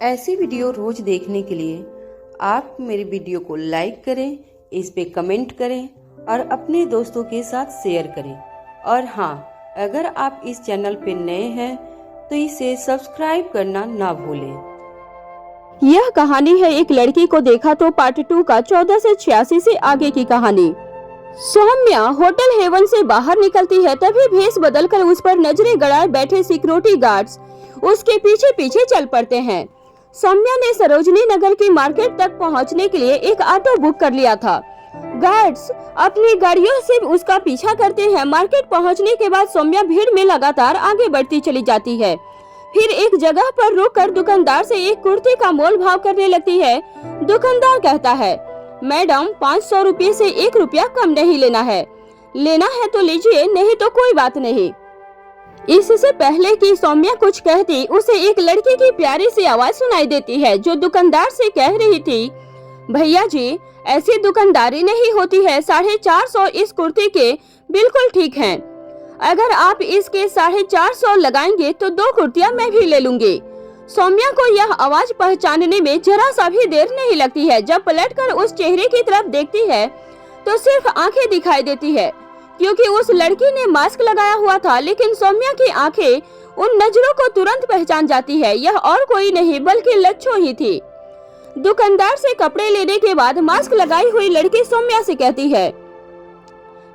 ऐसी वीडियो रोज देखने के लिए आप मेरे वीडियो को लाइक करें, इस पे कमेंट करें और अपने दोस्तों के साथ शेयर करें। और हाँ, अगर आप इस चैनल पे नए हैं तो इसे सब्सक्राइब करना ना भूलें। यह कहानी है एक लड़की को देखा तो पार्ट 2 का 14 से 86 से आगे की कहानी। सौम्या होटल हेवन से बाहर निकलती है, तभी भेष बदलकर उस पर नजरें गड़ाए बैठे सिक्योरिटी गार्ड्स उसके पीछे पीछे चल पड़ते हैं। सौम्या ने सरोजनी नगर की मार्केट तक पहुंचने के लिए एक ऑटो बुक कर लिया था। गार्ड्स अपनी गाड़ियों से उसका पीछा करते हैं। मार्केट पहुंचने के बाद सौम्या भीड़ में लगातार आगे बढ़ती चली जाती है। फिर एक जगह पर रुककर दुकानदार से एक कुर्ती का मोल भाव करने लगती है। दुकानदार कहता है, मैडम 500 रुपये से 1 रुपया कम नहीं लेना है तो लीजिए, नहीं तो कोई बात नहीं। इससे पहले कि सौम्या कुछ कहती, उसे एक लड़की की प्यारी सी आवाज सुनाई देती है जो दुकानदार से कह रही थी, भैया जी ऐसी दुकानदारी नहीं होती है, 450 इस कुर्ती के बिल्कुल ठीक हैं। अगर आप इसके 450 लगाएंगे तो 2 कुर्तियां मैं भी ले लूंगी। सौम्या को यह आवाज पहचानने में जरा सा भी देर नहीं लगती है। जब पलटकर उस चेहरे की तरफ देखती है तो सिर्फ आंखें दिखाई देती है, क्योंकि उस लड़की ने मास्क लगाया हुआ था। लेकिन सौम्या की आंखें उन नजरों को तुरंत पहचान जाती है। यह और कोई नहीं बल्कि लच्छो ही थी। दुकानदार से कपड़े लेने के बाद मास्क लगाई हुई लड़की सौम्या से कहती है,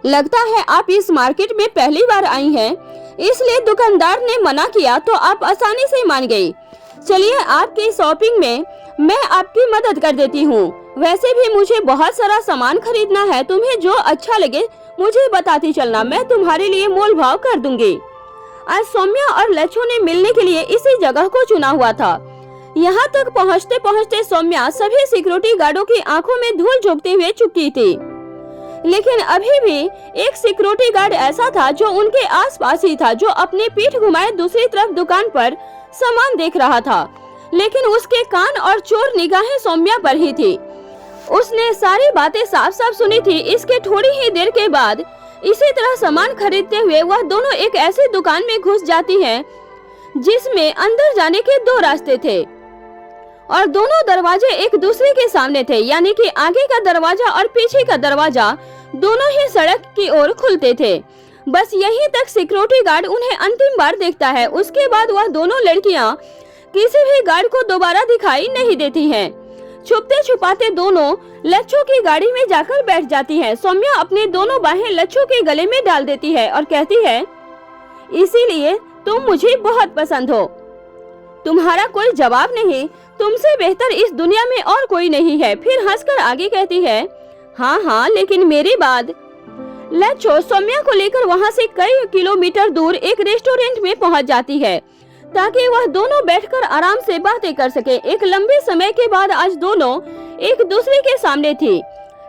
लगता है आप इस मार्केट में पहली बार आई हैं, इसलिए दुकानदार ने मना किया तो आप आसानी से मान गई। चलिए आपकी शॉपिंग में मैं आपकी मदद कर देती हूँ। वैसे भी मुझे बहुत सारा सामान खरीदना है, तुम्हें जो अच्छा लगे मुझे बताती चलना, मैं तुम्हारे लिए मोल भाव कर दूंगी। आज सौम्या और लच्छो ने मिलने के लिए इसी जगह को चुना हुआ था। यहाँ तक पहुँचते पहुँचते सौम्या सभी सिक्योरिटी गार्डों की आंखों में धूल झोंकते हुए चुकी थी। लेकिन अभी भी एक सिक्योरिटी गार्ड ऐसा था जो उनके आसपास ही था, जो अपनी पीठ घुमाए दूसरी तरफ दुकान पर सामान देख रहा था। लेकिन उसके कान और चोर निगाहें सौम्या पर ही थी। उसने सारी बातें साफ साफ सुनी थी। इसके थोड़ी ही देर के बाद इसी तरह सामान खरीदते हुए वह दोनों एक ऐसी दुकान में घुस जाती हैं जिसमें अंदर जाने के 2 रास्ते थे और दोनों दरवाजे एक दूसरे के सामने थे, यानी कि आगे का दरवाजा और पीछे का दरवाजा दोनों ही सड़क की ओर खुलते थे। बस यहीं तक सिक्योरिटी गार्ड उन्हें अंतिम बार देखता है। उसके बाद वह दोनों लड़कियां किसी भी गार्ड को दोबारा दिखाई नहीं देती हैं। छुपते छुपाते दोनों लच्छो की गाड़ी में जाकर बैठ जाती हैं। सौम्या अपनी दोनों बाहें लच्छो के गले में डाल देती है और कहती है, इसीलिए तुम मुझे बहुत पसंद हो, तुम्हारा कोई जवाब नहीं, तुमसे बेहतर इस दुनिया में और कोई नहीं है। फिर हंसकर आगे कहती है, हाँ लेकिन मेरे बाद। लच्छो सौम्या को लेकर वहाँ से कई किलोमीटर दूर एक रेस्टोरेंट में पहुँच जाती है ताकि वह दोनों बैठकर आराम से बातें कर सके। एक लंबे समय के बाद आज दोनों एक दूसरे के सामने थी।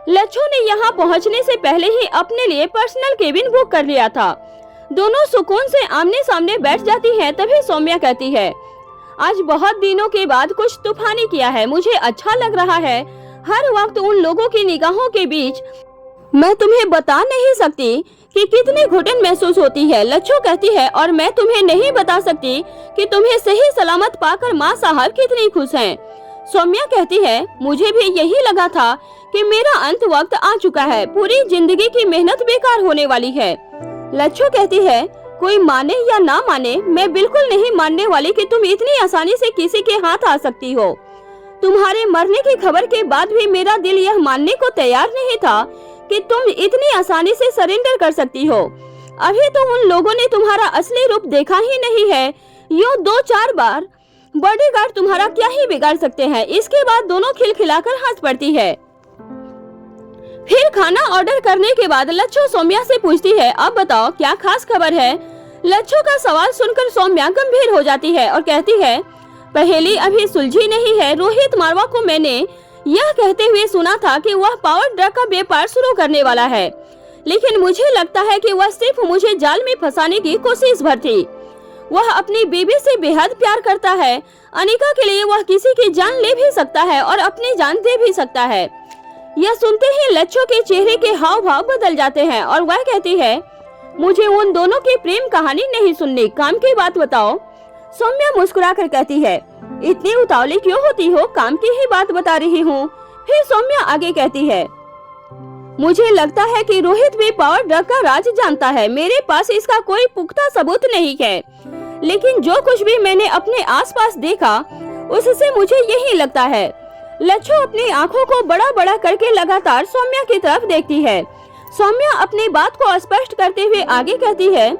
लच्छो ने यहाँ पहुँचने से पहले ही अपने लिए पर्सनल केबिन बुक कर लिया था। दोनों सुकून से आमने सामने बैठ जाती हैं। तभी सौम्या कहती है, आज बहुत दिनों के बाद कुछ तूफानी किया है, मुझे अच्छा लग रहा है। हर वक्त उन लोगों की निगाहों के बीच मैं तुम्हें बता नहीं सकती कि कितनी घुटन महसूस होती है। लच्छो कहती है, और मैं तुम्हें नहीं बता सकती कि तुम्हें सही सलामत पाकर माँ साहब कितनी खुश हैं। सौम्या कहती है, मुझे भी यही लगा था कि मेरा अंत वक्त आ चुका है, पूरी जिंदगी की मेहनत बेकार होने वाली है। लच्छो कहती है, कोई माने या ना माने, मैं बिल्कुल नहीं मानने वाली कि तुम इतनी आसानी से किसी के हाथ आ सकती हो। तुम्हारे मरने की खबर के बाद भी मेरा दिल यह मानने को तैयार नहीं था कि तुम इतनी आसानी से सरेंडर कर सकती हो। अभी तो उन लोगों ने तुम्हारा असली रूप देखा ही नहीं है। यूं 2-4 बार बॉडीगार्ड तुम्हारा क्या ही बिगाड़ सकते हैं। इसके बाद दोनों खिलखिलाकर हंस पड़ती है। फिर खाना ऑर्डर करने के बाद लच्छो सौम्या से पूछती है, अब बताओ क्या खास खबर है। लच्छो का सवाल सुनकर सौम्या गंभीर हो जाती है और कहती है, पहेली अभी सुलझी नहीं है। रोहित मारवा को मैंने यह कहते हुए सुना था कि वह पावर ड्रग का व्यापार शुरू करने वाला है, लेकिन मुझे लगता है कि वह सिर्फ मुझे जाल में फंसाने की कोशिश भर थी। वह अपनी बीवी से बेहद प्यार करता है। अनिका के लिए वह किसी की जान ले भी सकता है और अपनी जान दे भी सकता है। यह सुनते ही लच्छो के चेहरे के हाव भाव बदल जाते हैं और वह कहती है, मुझे उन दोनों की प्रेम कहानी नहीं सुननी, काम की बात बताओ। सौम्या मुस्कुरा कर कहती है, इतनी उतावली क्यों होती हो? काम की ही बात बता रही हूँ। फिर सौम्या आगे कहती है, मुझे लगता है कि रोहित भी पावर ड्रग का राज जानता है। मेरे पास इसका कोई पुख्ता सबूत नहीं है, लेकिन जो कुछ भी मैंने अपने आसपास देखा उससे मुझे यही लगता है। लच्छू अपनी आंखों को बड़ा बड़ा करके लगातार सौम्या की तरफ देखती है। सौम्या अपनी बात को स्पष्ट करते हुए आगे कहती है,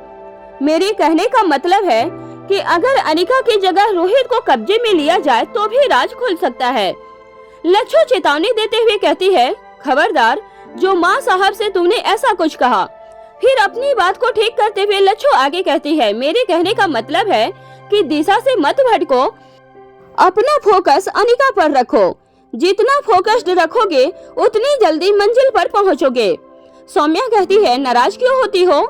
मेरे कहने का मतलब है कि अगर अनिका की जगह रोहित को कब्जे में लिया जाए तो भी राज खुल सकता है। लच्छू चेतावनी देते हुए कहती है, खबरदार जो माँ साहब से तुमने ऐसा कुछ कहा। फिर अपनी बात को ठीक करते हुए लच्छू आगे कहती है, मेरे कहने का मतलब है कि दिशा से मत भटको, अपना फोकस अनिका पर रखो। जितना फोकस्ड रखोगे उतनी जल्दी मंजिल पर पहुंचोगे। सौम्या कहती है, नाराज क्यों होती हो?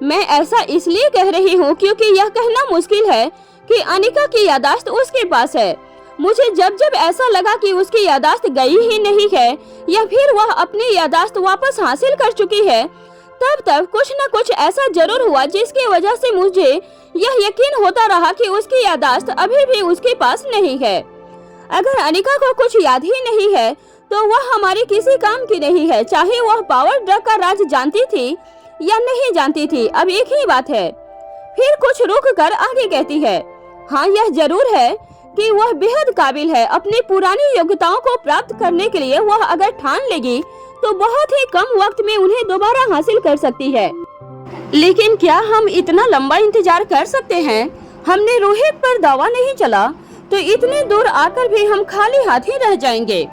मैं ऐसा इसलिए कह रही हूँ क्योंकि यह कहना मुश्किल है कि अनिका की यादाश्त उसके पास है। मुझे जब जब ऐसा लगा कि उसकी यादाश्त गई ही नहीं है या फिर वह अपनी यादाश्त वापस हासिल कर चुकी है, तब तब कुछ न कुछ ऐसा जरूर हुआ जिसकी वजह से मुझे यह यकीन होता रहा कि उसकी यादाश्त अभी भी उसके पास नहीं है। अगर अनिका को कुछ याद ही नहीं है तो वह हमारी किसी काम की नहीं है, चाहे वह पावर ड्रग का राज जानती थी या नहीं जानती थी, अब एक ही बात है। फिर कुछ रुक कर आगे कहती है, हाँ यह जरूर है कि वह बेहद काबिल है। अपनी पुरानी योग्यताओं को प्राप्त करने के लिए वह अगर ठान लेगी तो बहुत ही कम वक्त में उन्हें दोबारा हासिल कर सकती है। लेकिन क्या हम इतना लंबा इंतजार कर सकते हैं? हमने रोहित पर दावा नहीं चला तो इतने दूर आकर भी हम खाली हाथ ही रह जाएंगे।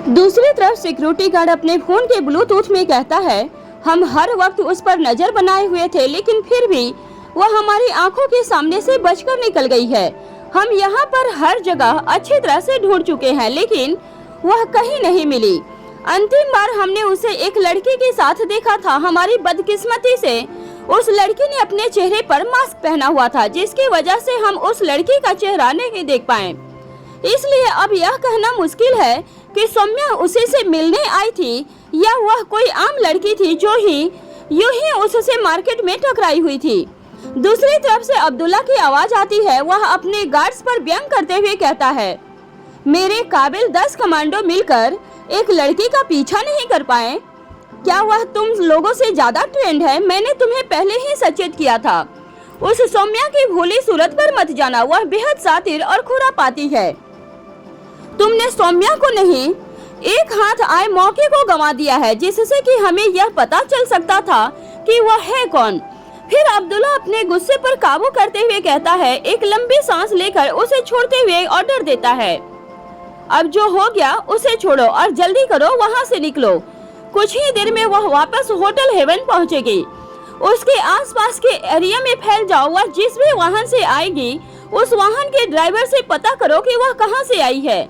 दूसरी तरफ सिक्योरिटी गार्ड अपने फोन के ब्लूटूथ में कहता है, हम हर वक्त उस पर नजर बनाए हुए थे, लेकिन फिर भी वह हमारी आंखों के सामने से बचकर निकल गई है। हम यहाँ पर हर जगह अच्छी तरह से ढूंढ चुके हैं, लेकिन वह कहीं नहीं मिली। अंतिम बार हमने उसे एक लड़की के साथ देखा था। हमारी बदकिस्मती से उस लड़की ने अपने चेहरे पर मास्क पहना हुआ था, जिसकी वजह से हम उस लड़की का चेहरा नहीं देख पाए। इसलिए अब यह कहना मुश्किल है कि सौम्या उसी से मिलने आई थी या वह कोई आम लड़की थी जो यूं ही उससे मार्केट में टकराई हुई थी। दूसरी तरफ से अब्दुल्ला की आवाज आती है। वह अपने गार्ड्स पर व्यंग करते हुए कहता है, मेरे काबिल 10 कमांडो मिलकर एक लड़की का पीछा नहीं कर पाए? क्या वह तुम लोगों से ज्यादा ट्रेंड है? मैंने तुम्हें पहले ही सचेत किया था। उस सौम्या की भोली सूरत पर मत जाना, वह बेहद शातिर और खुरापाती है। तुमने सौम्या को नहीं, एक हाथ आए मौके को गंवा दिया है, जिससे कि हमें यह पता चल सकता था कि वह है कौन। फिर अब्दुल्ला अपने गुस्से पर काबू करते हुए कहता है, एक लंबी सांस लेकर उसे छोड़ते हुए ऑर्डर देता है, अब जो हो गया उसे छोड़ो और जल्दी करो, वहाँ से निकलो। कुछ ही देर में वह वापस होटल हेवन पहुँचेगी। उसके आसपास के एरिया में फैल जाओ। वह जिस भी वाहन से आएगी उस वाहन के ड्राइवर से पता करो कि वह कहाँ से आई है।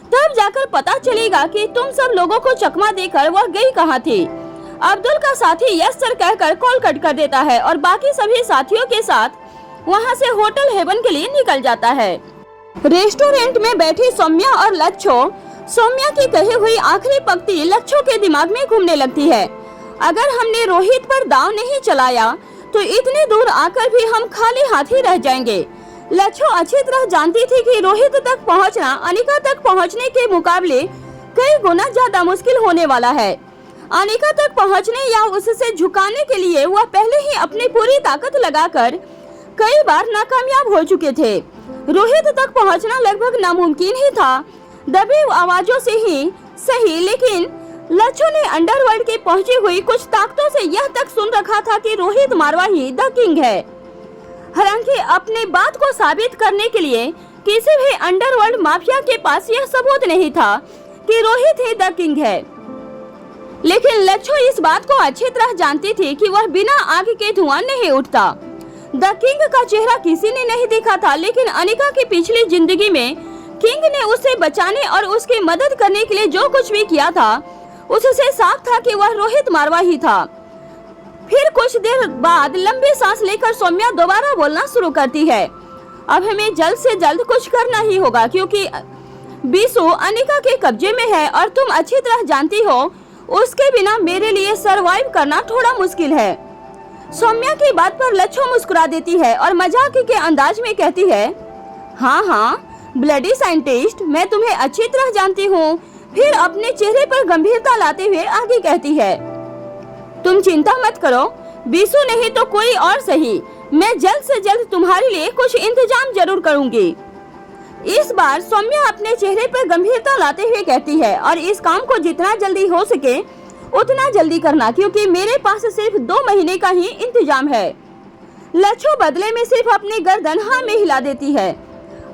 तब जाकर पता चलेगा कि तुम सब लोगों को चकमा देकर वह गई कहाँ थी। अब्दुल का साथी यस सर कहकर कॉल कट कर देता है और बाकी सभी साथियों के साथ वहाँ से होटल हेवन के लिए निकल जाता है। रेस्टोरेंट में बैठी सौम्या और लच्छो, सौम्या की कही हुई आखिरी पंक्ति लच्छो के दिमाग में घूमने लगती है। अगर हमने रोहित पर दांव नहीं चलाया तो इतने दूर आकर भी हम खाली हाथ ही रह जाएंगे। लच्छो अच्छी तरह जानती थी कि रोहित तक पहुंचना अनिका तक पहुंचने के मुकाबले कई गुना ज्यादा मुश्किल होने वाला है। अनिका तक पहुंचने या उससे झुकाने के लिए वह पहले ही अपनी पूरी ताकत लगाकर कई बार नाकामयाब हो चुके थे। रोहित तक पहुंचना लगभग नामुमकिन ही था। दबी आवाजों से ही सही, लेकिन लच्छो ने अंडरवर्ल्ड के पहुंची हुई कुछ ताकतों से यह तक सुन रखा था कि रोहित मारवाही द किंग है। हालांकि अपने बात को साबित करने के लिए किसी भी अंडरवर्ल्ड माफिया के पास यह सबूत नहीं था कि रोहित ही द किंग है, लेकिन लच्छो इस बात को अच्छी तरह जानती थी कि वह बिना आग के धुआं नहीं उठता। द किंग का चेहरा किसी ने नहीं देखा था, लेकिन अनिका की पिछली जिंदगी में किंग ने उसे बचाने और उसकी मदद करने के लिए जो कुछ भी किया था उससे साफ था कि वह रोहित मारवाही था। फिर कुछ देर बाद लंबी सांस लेकर सौम्या दोबारा बोलना शुरू करती है, अब हमें जल्द से जल्द कुछ करना ही होगा क्योंकि बीसू अनिका के कब्जे में है और तुम अच्छी तरह जानती हो उसके बिना मेरे लिए सरवाइव करना थोड़ा मुश्किल है। सौम्या की बात पर लच्छो मुस्कुरा देती है और मजाक के अंदाज में कहती है, हाँ हाँ ब्लडी साइंटिस्ट, मैं तुम्हें अच्छी तरह जानती हूँ। फिर अपने चेहरे पर गंभीरता लाते हुए आगे कहती है, तुम चिंता मत करो, बीसू नहीं तो कोई और सही, मैं जल्द से जल्द तुम्हारे लिए कुछ इंतजाम जरूर करूंगी। इस बार सौम्या अपने चेहरे पर गंभीरता लाते हुए कहती है, और इस काम को जितना जल्दी हो सके उतना जल्दी करना, क्योंकि मेरे पास सिर्फ 2 महीने का ही इंतजाम है। लच्छो बदले में सिर्फ अपनी गर्दन हाँ में हिला देती है।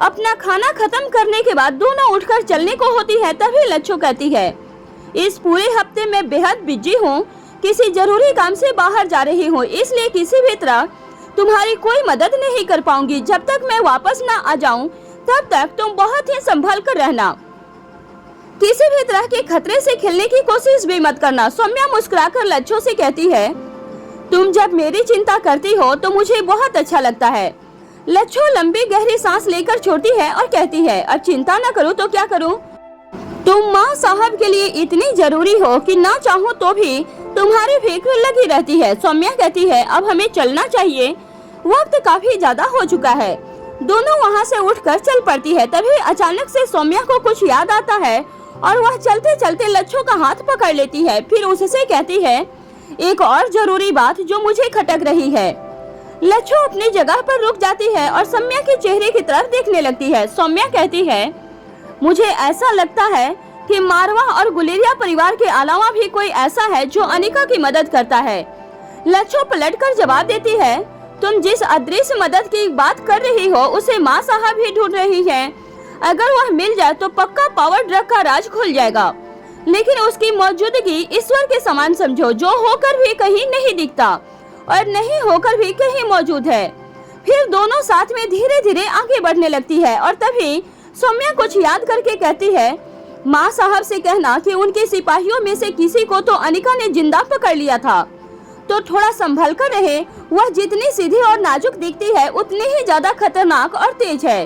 अपना खाना खत्म करने के बाद दोनों उठकर चलने को होती है, तभी लच्छो कहती है, इस पूरे हफ्ते में बेहद बिजी हूँ, किसी जरूरी काम से बाहर जा रही हूँ, इसलिए किसी भी तरह तुम्हारी कोई मदद नहीं कर पाऊंगी। जब तक मैं वापस ना आ जाऊं तब तक तुम बहुत ही संभल कर रहना, किसी भी तरह के खतरे से खेलने की कोशिश भी मत करना। सौम्या मुस्कुराकर लच्छो से कहती है, तुम जब मेरी चिंता करती हो तो मुझे बहुत अच्छा लगता है। लच्छो लंबी गहरी सांस लेकर छोड़ती है और कहती है, अब चिंता न करूं तो क्या करूं? तुम माँ साहब के लिए इतनी जरूरी हो कि ना चाहो तो भी तुम्हारी फिक्र लगी रहती है। सौम्या कहती है, अब हमें चलना चाहिए, वक्त काफी ज्यादा हो चुका है। दोनों वहाँ से उठकर चल पड़ती है। तभी अचानक से सौम्या को कुछ याद आता है और वह चलते चलते लच्छो का हाथ पकड़ लेती है। फिर उससे कहती है, एक और जरूरी बात जो मुझे खटक रही है। लच्छो अपनी जगह पर रुक जाती है और सौम्या के चेहरे की तरफ देखने लगती है। सौम्या कहती है, मुझे ऐसा लगता है कि मारवा और गुलेरिया परिवार के अलावा भी कोई ऐसा है जो अनिका की मदद करता है। लच्छो पलटकर जवाब देती है, तुम जिस अदृश्य मदद की बात कर रही हो उसे माँ साहब ही ढूंढ रही हैं। अगर वह मिल जाए तो पक्का पावर ड्रग का राज खुल जाएगा, लेकिन उसकी मौजूदगी ईश्वर के समान समझो, जो होकर भी कहीं नहीं दिखता और नहीं होकर भी कहीं मौजूद है। फिर दोनों साथ में धीरे धीरे आगे बढ़ने लगती है और तभी सौम्या कुछ याद करके कहती है, माँ साहब से कहना कि उनके सिपाहियों में से किसी को तो अनिका ने जिंदा पकड़ लिया था, तो थोड़ा संभल कर रहे। वह जितनी सीधी और नाजुक दिखती है उतनी ही ज्यादा खतरनाक और तेज है।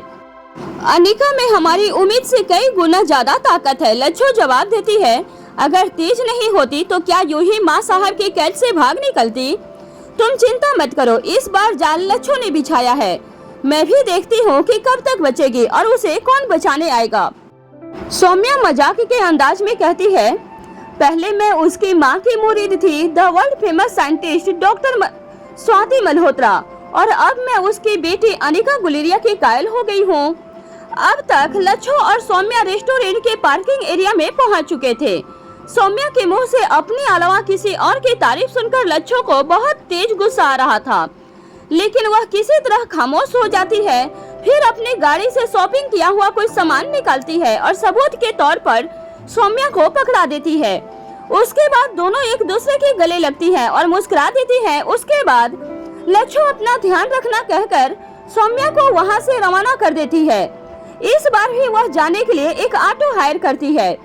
अनिका में हमारी उम्मीद से कई गुना ज्यादा ताकत है। लच्छो जवाब देती है, अगर तेज नहीं होती तो क्या यूं ही माँ साहब के कैद से भाग निकलती? तुम चिंता मत करो, इस बार जाल लच्छो ने बिछाया है। मैं भी देखती हूँ कि कब तक बचेगी और उसे कौन बचाने आएगा। सौम्या मजाक के अंदाज में कहती है, पहले मैं उसकी माँ की मुरीद थी, the world famous scientist doctor Swati Malhotra, और अब मैं उसकी बेटी अनिका गुलेरिया की कायल हो गई हूँ। अब तक लच्छो और सौम्या रेस्टोरेंट के पार्किंग एरिया में पहुँच चुके थे। सौम्या के मुंह से अपने अलावा किसी और की तारीफ सुनकर लच्छो को बहुत तेज गुस्सा आ रहा था, लेकिन वह किसी तरह खामोश हो जाती है। फिर अपनी गाड़ी से शॉपिंग किया हुआ कोई सामान निकालती है और सबूत के तौर पर सौम्या को पकड़ा देती है। उसके बाद दोनों एक दूसरे के गले लगती हैं और मुस्कुरा देती हैं। उसके बाद लच्छो अपना ध्यान रखना कहकर सौम्या को वहां से रवाना कर देती है। इस बार भी वह जाने के लिए एक ऑटो हायर करती है।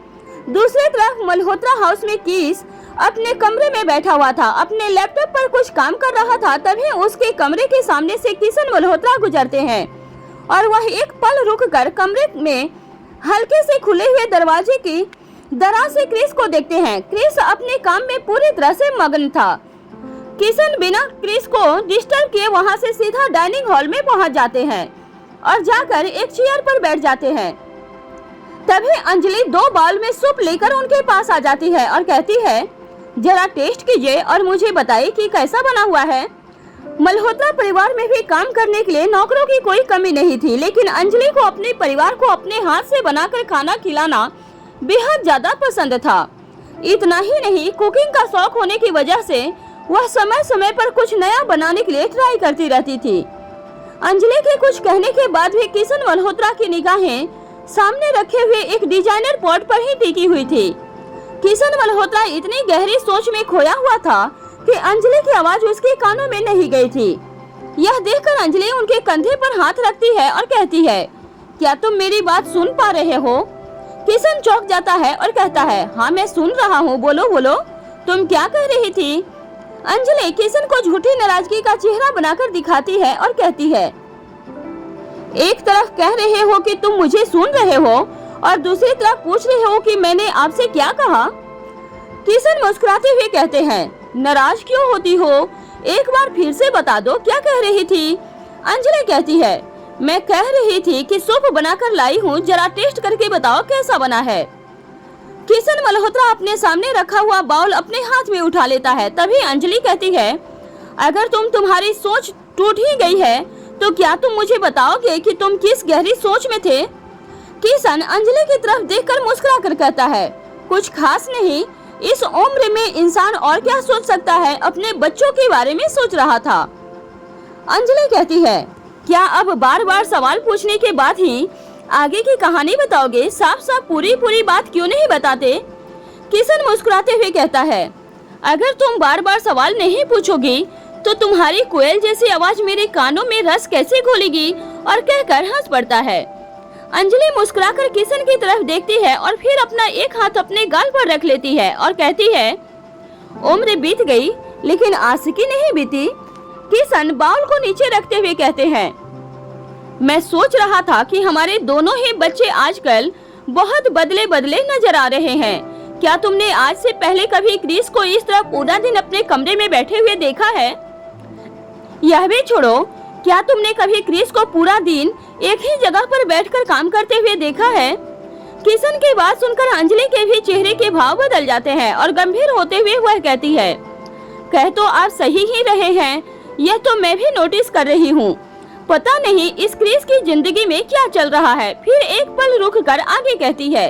दूसरी तरफ मल्होत्रा हाउस में कीस अपने कमरे में बैठा हुआ था, अपने लैपटॉप पर कुछ काम कर रहा था। तभी उसके कमरे के सामने से किशन मल्होत्रा गुजरते हैं और वह एक पल रुककर कमरे में हल्के से खुले हुए दरवाजे की दराज से क्रिस को देखते हैं। क्रिस अपने काम में पूरी तरह से मगन था। किशन बिना क्रिस को डिस्टर्ब किए वहां से सीधा डाइनिंग हॉल में पहुंच जाते हैं और जाकर एक चेयर पर बैठ जाते हैं। तभी अंजलि 2 बाउल में सूप लेकर उनके पास आ जाती है और कहती है, जरा टेस्ट कीजिए और मुझे बताइए कि कैसा बना हुआ है। मल्होत्रा परिवार में भी काम करने के लिए नौकरों की कोई कमी नहीं थी, लेकिन अंजलि को अपने परिवार को अपने हाथ से बनाकर खाना खिलाना बेहद ज्यादा पसंद था। इतना ही नहीं, कुकिंग का शौक होने की वजह से वह समय समय पर कुछ नया बनाने के लिए ट्राई करती रहती थी। अंजलि के कुछ कहने के बाद भी किशन मल्होत्रा की निगाहें सामने रखे हुए एक डिजाइनर पॉट पर ही टिकी हुई थी। किशन मल्होत्रा इतनी गहरी सोच में खोया हुआ था कि अंजलि की आवाज उसके कानों में नहीं गई थी। यह देखकर अंजलि उनके कंधे पर हाथ रखती है और कहती है, क्या तुम मेरी बात सुन पा रहे हो? किशन चौंक जाता है और कहता है, हाँ मैं सुन रहा हूँ, बोलो बोलो, तुम क्या कह रही थी? अंजलि किशन को झूठी नाराजगी का चेहरा बनाकर दिखाती है और कहती है, एक तरफ कह रहे हो कि तुम मुझे सुन रहे हो और दूसरी तरफ पूछ रहे हो कि मैंने आपसे क्या कहा? किशन मुस्कुराते हुए कहते हैं, नाराज क्यों होती हो? एक बार फिर से बता दो, क्या कह रही थी? अंजलि कहती है, मैं कह रही थी कि सूप बनाकर लाई हूँ, जरा टेस्ट करके बताओ कैसा बना है। किशन मल्होत्रा अपने सामने रखा हुआ बाउल अपने हाथ में उठा लेता है। तभी अंजलि कहती है, अगर तुम्हारी सोच टूट ही गई है तो क्या तुम मुझे बताओगे कि तुम किस गहरी सोच में थे? किशन अंजलि की तरफ देखकर मुस्कुरा कर कहता है, कुछ खास नहीं, इस उम्र में इंसान और क्या सोच सकता है, अपने बच्चों के बारे में सोच रहा था। अंजलि कहती है, क्या अब बार बार सवाल पूछने के बाद ही आगे की कहानी बताओगे? साफ साफ पूरी बात क्यों नहीं बताते? किशन मुस्कुराते हुए कहता है, अगर तुम बार बार सवाल नहीं पूछोगी तो तुम्हारी कोयल जैसी आवाज मेरे कानों में रस कैसे घोलेगी? और कहकर हंस पड़ता है। अंजलि मुस्कुराकर किशन की तरफ देखती है और फिर अपना एक हाथ अपने गाल पर रख लेती है और कहती है, उम्र बीत गई लेकिन आशिकी नहीं बीती। किशन बाउल को नीचे रखते हुए कहते हैं, मैं सोच रहा था कि हमारे दोनों ही बच्चे आजकल बहुत बदले नजर आ रहे हैं। क्या तुमने आज से पहले कभी क्रिस को इस तरह पूरा दिन अपने कमरे में बैठे हुए देखा है? यह भी छोड़ो, क्या तुमने कभी क्रिस को पूरा दिन एक ही जगह पर बैठकर काम करते हुए देखा है? किशन की बात सुनकर अंजलि के भी चेहरे के भाव बदल जाते हैं और गंभीर होते हुए वह कहती है, कह तो आप सही ही रहे हैं, यह तो मैं भी नोटिस कर रही हूँ। पता नहीं इस क्रिस की जिंदगी में क्या चल रहा है। फिर एक पल रुक कर आगे कहती है,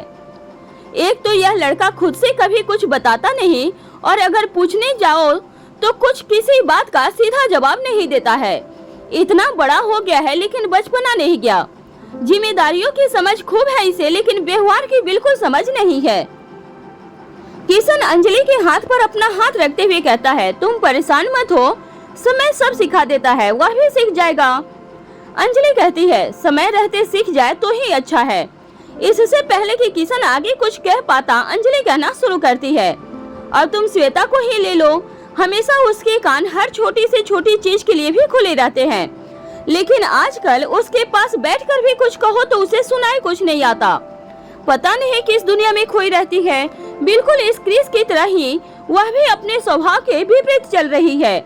एक तो यह लड़का खुद से कभी कुछ बताता नहीं और अगर पूछने जाओ तो कुछ किसी बात का सीधा जवाब नहीं देता है। इतना बड़ा हो गया है लेकिन बचपना नहीं गया। जिम्मेदारियों की समझ खूब है इसे, लेकिन व्यवहार की बिल्कुल समझ नहीं है। किशन अंजलि के हाथ पर अपना हाथ रखते हुए कहता है, तुम परेशान मत हो, समय सब सिखा देता है, वह भी सीख जाएगा। अंजलि कहती है, समय रहते सीख जाए तो ही अच्छा है। इससे पहले कि किशन आगे कुछ कह पाता, अंजलि कहना शुरू करती है, और तुम श्वेता को ही ले लो, हमेशा उसके कान हर छोटी से छोटी चीज के लिए भी खुले रहते हैं, लेकिन आजकल उसके पास बैठकर भी कुछ कहो तो उसे सुनाई कुछ नहीं आता। पता नहीं किस दुनिया में खोई रहती है। बिल्कुल इस क्रिस की तरह ही वह भी अपने स्वभाव के विपरीत चल रही है।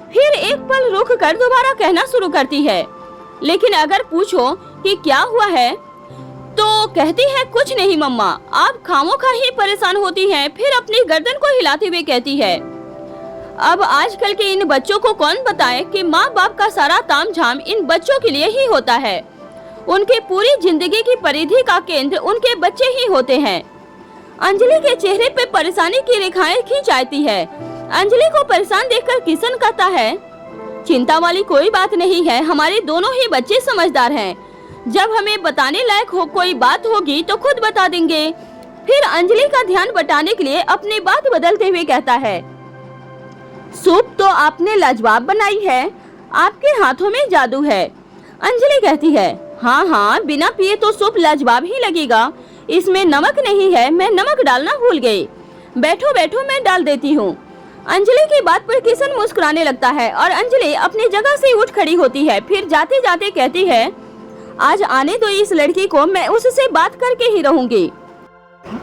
फिर एक पल रुक कर दोबारा कहना शुरू करती है, लेकिन अगर पूछो कि क्या हुआ है तो कहती है, कुछ नहीं मम्मा, आप खामोखा ही परेशान होती हैं। फिर अपनी गर्दन को हिलाते हुए कहती है, अब आजकल के इन बच्चों को कौन बताए कि माँ बाप का सारा तामझाम इन बच्चों के लिए ही होता है। उनके पूरी जिंदगी की परिधि का केंद्र उनके बच्चे ही होते हैं। अंजलि के चेहरे पे परेशानी की रेखाएं खींच आती है। अंजलि को परेशान देखकर किशन कहता है, चिंता वाली कोई बात नहीं है, हमारे दोनों ही बच्चे समझदार हैं। जब हमें बताने लायक हो कोई बात होगी तो खुद बता देंगे। फिर अंजलि का ध्यान बटाने के लिए अपनी बात बदलते हुए कहता है, सूप तो आपने लाजवाब बनाई है, आपके हाथों में जादू है। अंजलि कहती है, हाँ, बिना पिए तो सूप लाजवाब ही लगेगा। इसमें नमक नहीं है, मैं नमक डालना भूल गई। बैठो मैं डाल देती हूँ। अंजलि की बात पर किशन मुस्कुराने लगता है और अंजलि अपनी जगह से उठ खड़ी होती है। फिर जाते जाते कहती है, आज आने दो इस लड़की को, मैं उससे बात करके ही रहूंगी।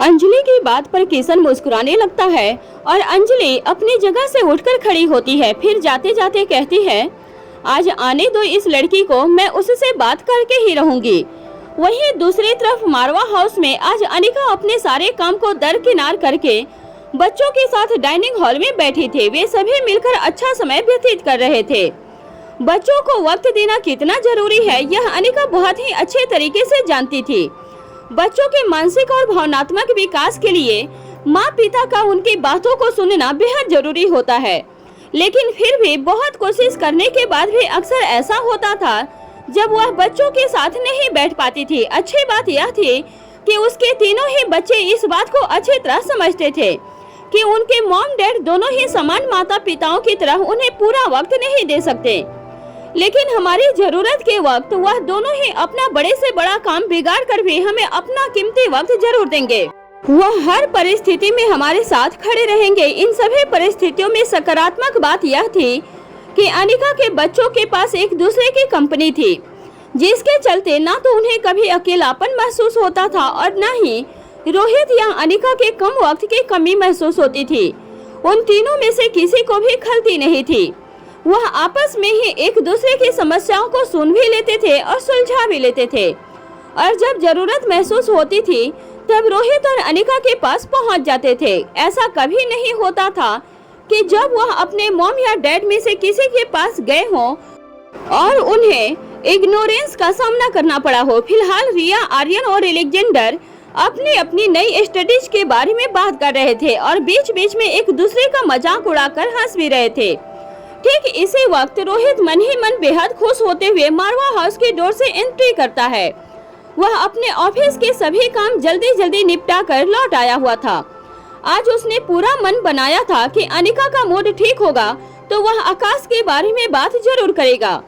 अंजलि की बात पर किशन मुस्कुराने लगता है और अंजलि अपनी जगह से उठकर खड़ी होती है। फिर जाते जाते कहती है, आज आने दो इस लड़की को, मैं उससे बात करके ही रहूंगी। वहीं दूसरी तरफ मारवा हाउस में आज अनिका अपने सारे काम को दरकिनार करके बच्चों के साथ डाइनिंग हॉल में बैठी थे। वे सभी मिलकर अच्छा समय व्यतीत कर रहे थे। बच्चों को वक्त देना कितना जरूरी है यह अनिका बहुत ही अच्छे तरीके से जानती थी। बच्चों के मानसिक और भावनात्मक विकास के लिए माँ पिता का उनकी बातों को सुनना बेहद जरूरी होता है, लेकिन फिर भी बहुत कोशिश करने के बाद भी अक्सर ऐसा होता था जब वह बच्चों के साथ नहीं बैठ पाती थी। अच्छी बात यह थी कि उसके तीनों ही बच्चे इस बात को अच्छी तरह समझते थे कि उनके मॉम डैड दोनों ही समान माता पिताओं की तरह उन्हें पूरा वक्त नहीं दे सकते, लेकिन हमारी जरूरत के वक्त वह दोनों ही अपना बड़े से बड़ा काम बिगाड़ कर भी हमें अपना कीमती वक्त जरूर देंगे। वह हर परिस्थिति में हमारे साथ खड़े रहेंगे। इन सभी परिस्थितियों में सकारात्मक बात यह थी कि अनिका के बच्चों के पास एक दूसरे की कंपनी थी, जिसके चलते न तो उन्हें कभी अकेलापन महसूस होता था और न ही रोहित या अनिका के कम वक्त की कमी महसूस होती थी। उन तीनों में से किसी को भी खलती नहीं थी। वह आपस में ही एक दूसरे की समस्याओं को सुन भी लेते थे और सुलझा भी लेते थे, और जब जरूरत महसूस होती थी तब रोहित और अनिका के पास पहुंच जाते थे। ऐसा कभी नहीं होता था कि जब वह अपने मॉम या डैड में से किसी के पास गए हों और उन्हें इग्नोरेंस का सामना करना पड़ा हो। फिलहाल रिया, आर्यन और एलेक्जेंडर अपनी अपनी नई स्टडीज के बारे में बात कर रहे थे और बीच बीच में एक दूसरे का मजाक उड़ाकर हंस भी रहे थे। ठीक इसी वक्त रोहित मन ही मन बेहद खुश होते हुए मारवा हाउस की डोर से एंट्री करता है। वह अपने ऑफिस के सभी काम जल्दी जल्दी निपटा कर लौट आया हुआ था। आज उसने पूरा मन बनाया था कि अनिका का मूड ठीक होगा तो वह आकाश के बारे में बात जरूर करेगा।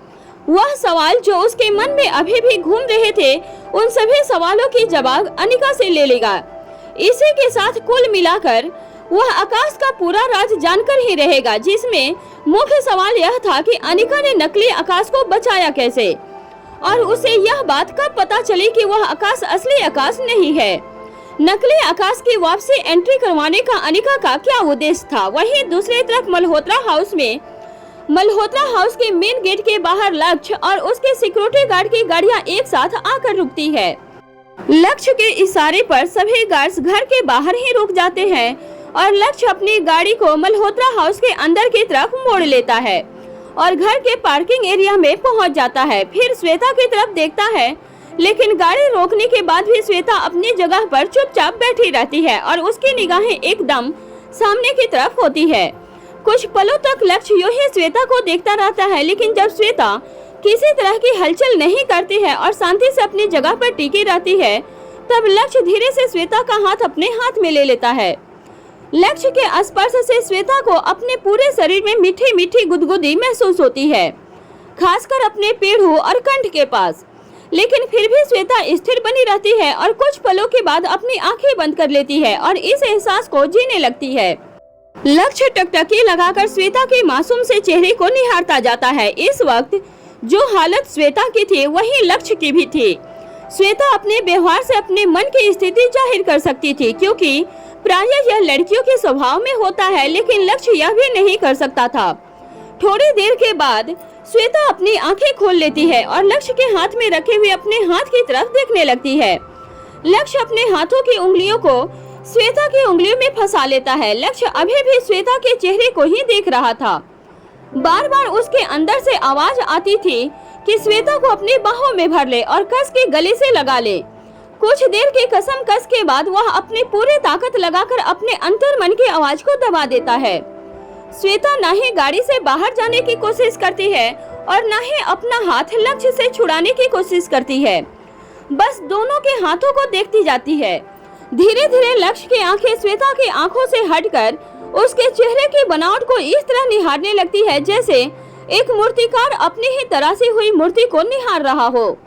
वह सवाल जो उसके मन में अभी भी घूम रहे थे, उन सभी सवालों की जवाब अनिका से ले लेगा। इसी के साथ कुल मिलाकर वह आकाश का पूरा राज जानकर ही रहेगा, जिसमें मुख्य सवाल यह था कि अनिका ने नकली आकाश को बचाया कैसे, और उसे यह बात कब पता चली कि वह आकाश असली आकाश नहीं है। नकली आकाश की वापसी एंट्री करवाने का अनिका का क्या उद्देश्य था। वहीं दूसरी तरफ मल्होत्रा हाउस के मेन गेट के बाहर लक्ष्य और उसके सिक्योरिटी गार्ड की गाड़ियां एक साथ आकर रुकती है। लक्ष्य के इशारे पर सभी गार्ड्स घर के बाहर ही रुक जाते हैं और लक्ष्य अपनी गाड़ी को मल्होत्रा हाउस के अंदर की तरफ मोड़ लेता है और घर के पार्किंग एरिया में पहुंच जाता है। फिर श्वेता की तरफ देखता है, लेकिन गाड़ी रोकने के बाद भी श्वेता अपनी जगह पर चुपचाप बैठी रहती है और उसकी निगाहें एकदम सामने की तरफ होती है। कुछ पलों तक लक्ष्य यूं ही श्वेता को देखता रहता है, लेकिन जब श्वेता किसी तरह की हलचल नहीं करती है और शांति से अपनी जगह पर टिकी रहती है, तब लक्ष्य धीरे से श्वेता का हाथ अपने हाथ में ले लेता है। लक्ष्य के स्पर्श से श्वेता को अपने पूरे शरीर में मीठी मीठी गुदगुदी महसूस होती है, खासकर अपने पेड़ों और कंठ के पास। लेकिन फिर भी श्वेता स्थिर बनी रहती है और कुछ पलों के बाद अपनी आंखें बंद कर लेती है और इस एहसास को जीने लगती है। लक्ष्य टकटकी लगाकर श्वेता के मासूम से चेहरे को निहारता जाता है। इस वक्त जो हालत श्वेता की थी वही लक्ष्य की भी थी। श्वेता अपने व्यवहार से अपने मन की स्थिति जाहिर कर सकती थी, क्योंकि प्रायः यह लड़कियों के स्वभाव में होता है, लेकिन लक्ष्य यह भी नहीं कर सकता था। थोड़ी देर के बाद श्वेता अपनी आंखें खोल लेती है और लक्ष्य के हाथ में रखे हुए अपने हाथ की तरफ देखने लगती है। लक्ष्य अपने हाथों की उंगलियों को श्वेता की उंगलियों में फंसा लेता है। लक्ष्य अभी भी श्वेता के चेहरे को ही देख रहा था। बार बार उसके अंदर से आवाज आती थी कि श्वेता को अपनी बाहों में भर ले और कस के गले से लगा ले। कुछ देर की कसम कस के बाद वह अपनी पूरी ताकत लगाकर अपने अंतर मन की आवाज को दबा देता है। श्वेता ना ही गाड़ी से बाहर जाने की कोशिश करती है और ना ही अपना हाथ लक्ष्य से छुड़ाने की कोशिश करती है, बस दोनों के हाथों को देखती जाती है। धीरे धीरे लक्ष्य की आंखें श्वेता की आंखों से हटकर उसके चेहरे की बनावट को इस तरह निहारने लगती है जैसे एक मूर्तिकार अपनी ही तराशी हुई मूर्ति को निहार रहा हो।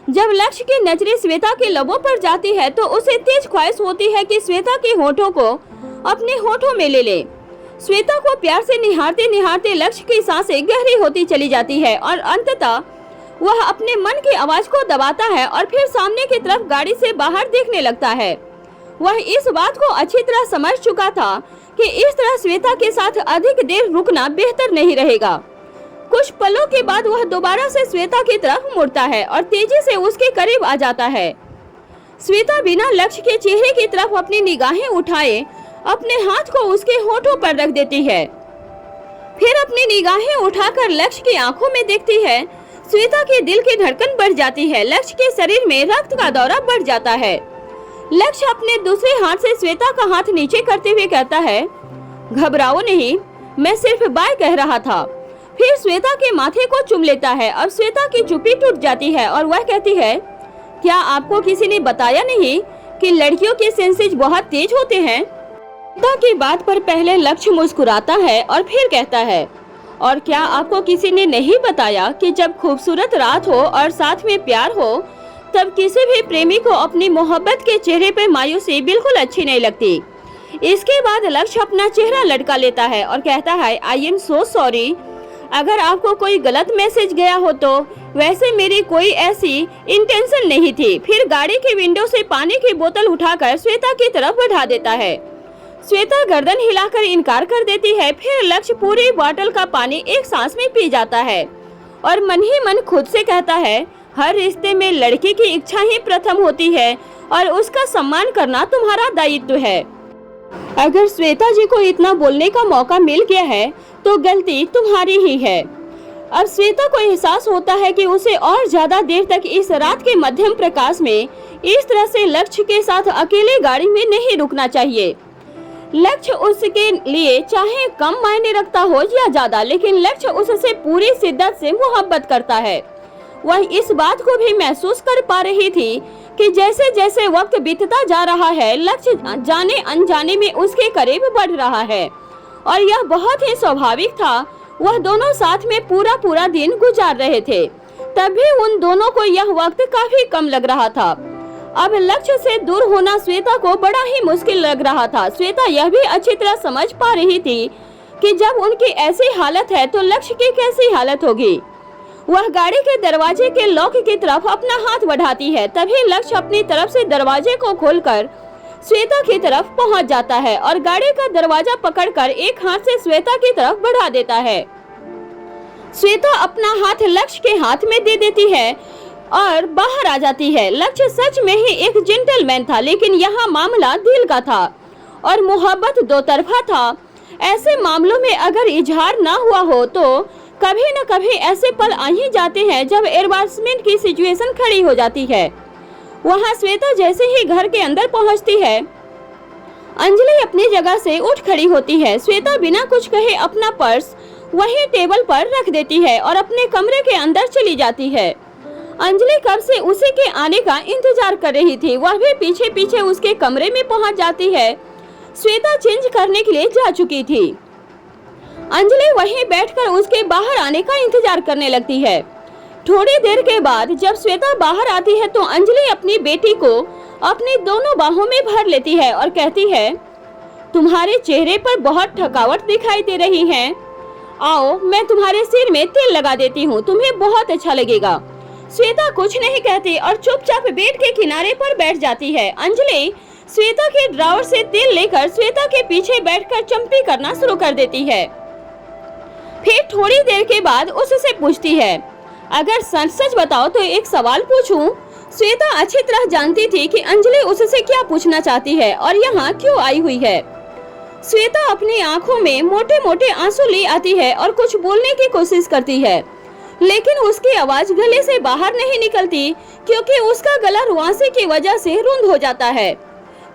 जब लक्ष्य की नजरें श्वेता के लबों पर जाती है तो उसे तेज ख्वाहिश होती है कि श्वेता के होठों को अपने होठों में ले ले। श्वेता को प्यार से निहारते निहारते लक्ष्य की सांसें गहरी होती चली जाती है और अंततः वह अपने मन की आवाज को दबाता है और फिर सामने की तरफ गाड़ी से बाहर देखने लगता है। वह इस बात को अच्छी तरह समझ चुका था कि इस तरह श्वेता के साथ अधिक देर रुकना बेहतर नहीं रहेगा। कुछ पलों के बाद वह दोबारा से श्वेता की तरफ मुड़ता है और तेजी से उसके करीब आ जाता है। श्वेता बिना लक्ष्य के चेहरे की तरफ अपनी निगाहें उठाए अपने हाथ को उसके होठों पर रख देती है। फिर अपनी निगाहें उठाकर लक्ष्य की आंखों में देखती है। श्वेता के दिल की धड़कन बढ़ जाती है। लक्ष्य के शरीर में रक्त का दौरा बढ़ जाता है। लक्ष्य अपने दूसरे हाथ से श्वेता का हाथ नीचे करते हुए कहता है, घबराओ नहीं, मैं सिर्फ बाय कह रहा था। फिर श्वेता के माथे को चूम लेता है। अब श्वेता की चुप्पी टूट जाती है और वह कहती है, क्या आपको किसी ने बताया नहीं कि लड़कियों के सेंसेस बहुत तेज होते हैं? श्वेता की बात पर पहले लक्ष्य मुस्कुराता है और फिर कहता है, और क्या आपको किसी ने नहीं बताया कि जब खूबसूरत रात हो और साथ में प्यार हो तब किसी भी प्रेमी को अपनी मोहब्बत के चेहरे पर मायूसी बिल्कुल अच्छी नहीं लगती। इसके बाद लक्ष्य अपना चेहरा लटका लेता है और कहता है, आई एम सो सॉरी, अगर आपको कोई गलत मैसेज गया हो तो वैसे मेरी कोई ऐसी इंटेंशन नहीं थी। फिर गाड़ी की विंडो से पानी की बोतल उठाकर श्वेता की तरफ बढ़ा देता है। श्वेता गर्दन हिलाकर इनकार कर देती है। फिर लक्ष्य पूरी बोतल का पानी एक सांस में पी जाता है और मन ही मन खुद से कहता है, हर रिश्ते में लड़की की इच्छा ही प्रथम होती है और उसका सम्मान करना तुम्हारा दायित्व है। अगर श्वेता जी को इतना बोलने का मौका मिल गया है तो गलती तुम्हारी ही है। अब श्वेता को एहसास होता है कि उसे और ज्यादा देर तक इस रात के मध्यम प्रकाश में इस तरह से लक्ष्य के साथ अकेले गाड़ी में नहीं रुकना चाहिए। लक्ष्य उसके लिए चाहे कम मायने रखता हो या ज्यादा, लेकिन लक्ष्य उससे पूरी शिद्दत से मोहब्बत करता है। वह इस बात को भी महसूस कर पा रही थी कि जैसे जैसे वक्त बीतता जा रहा है, लक्ष्य जाने अनजाने में उसके करीब बढ़ रहा है और यह बहुत ही स्वाभाविक था। वह दोनों साथ में पूरा दिन गुजार रहे थे, तब भी उन दोनों को यह वक्त काफी कम लग रहा था। अब लक्ष्य से दूर होना श्वेता को बड़ा ही मुश्किल लग रहा था। श्वेता यह भी अच्छी तरह समझ पा रही थी कि जब उनकी ऐसी हालत है तो लक्ष्य की कैसी हालत होगी। वह गाड़ी के दरवाजे के लॉक की तरफ अपना हाथ बढ़ाती है, तभी लक्ष्य अपनी तरफ से दरवाजे को खोलकर श्वेता की तरफ पहुंच जाता है और गाड़ी का दरवाजा पकड़कर एक हाथ से श्वेता की तरफ बढ़ा देता है। श्वेता अपना हाथ लक्ष्य के हाथ में दे देती है और बाहर आ जाती है। लक्ष्य सच में ही एक जेंटलमैन था, लेकिन यहाँ मामला दिल का था और मोहब्बत दो तरफा था। ऐसे मामलों में अगर इजहार ना हुआ हो तो कभी न कभी ऐसे पल आ ही जाते हैं जब एम्बारसमेंट की सिचुएशन खड़ी हो जाती है। वहाँ श्वेता जैसे ही घर के अंदर पहुँचती है, अंजलि अपनी जगह से उठ खड़ी होती है। श्वेता बिना कुछ कहे अपना पर्स वही टेबल पर रख देती है और अपने कमरे के अंदर चली जाती है। अंजलि कब से उसी के आने का इंतजार कर रही थी। वह भी पीछे पीछे उसके कमरे में पहुंच जाती है। श्वेता चेंज करने के लिए जा चुकी थी। अंजलि वहीं बैठकर उसके बाहर आने का इंतजार करने लगती है। थोड़ी देर के बाद जब श्वेता बाहर आती है तो अंजलि अपनी बेटी को अपनी दोनों बाहों में भर लेती है और कहती है, तुम्हारे चेहरे पर बहुत थकावट दिखाई दे रही है। आओ मैं तुम्हारे सिर में तेल लगा देती हूँ, तुम्हें बहुत अच्छा लगेगा। श्वेता कुछ नहीं कहती और चुपचाप बेड के किनारे पर बैठ जाती है। अंजलि श्वेता के ड्रॉवर से तेल लेकर श्वेता के पीछे बैठकर चंपी करना शुरू कर देती है। फिर थोड़ी देर के बाद उससे पूछती है, अगर सच सच बताओ तो एक सवाल पूछूं? श्वेता अच्छी तरह जानती थी कि अंजलि उससे क्या पूछना चाहती है और यहाँ क्यों आई हुई है। श्वेता अपनी आंखों में मोटे मोटे आंसू ले आती है और कुछ बोलने की कोशिश करती है, लेकिन उसकी आवाज गले से बाहर नहीं निकलती क्योंकि उसका गला रुआंसे की वजह से रुंध हो जाता है।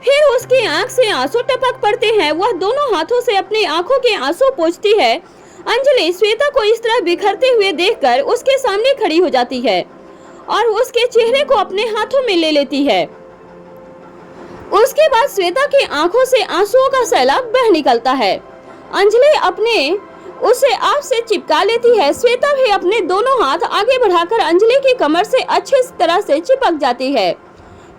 फिर उसकी आंख से आंसू टपक पड़ते हैं। वह दोनों हाथों से अपनी आंखों के आंसू पोंछती है। अंजलि श्वेता को इस तरह बिखरते हुए देखकर उसके सामने खड़ी हो जाती है और उसके चेहरे को अपने हाथों में ले लेती है। उसके बाद श्वेता की आंखों से आंसुओं का सैलाब बह निकलता है। अंजलि अपने उसे आप से चिपका लेती है। श्वेता भी अपने दोनों हाथ आगे बढ़ाकर अंजलि की कमर से अच्छी तरह से चिपक जाती है।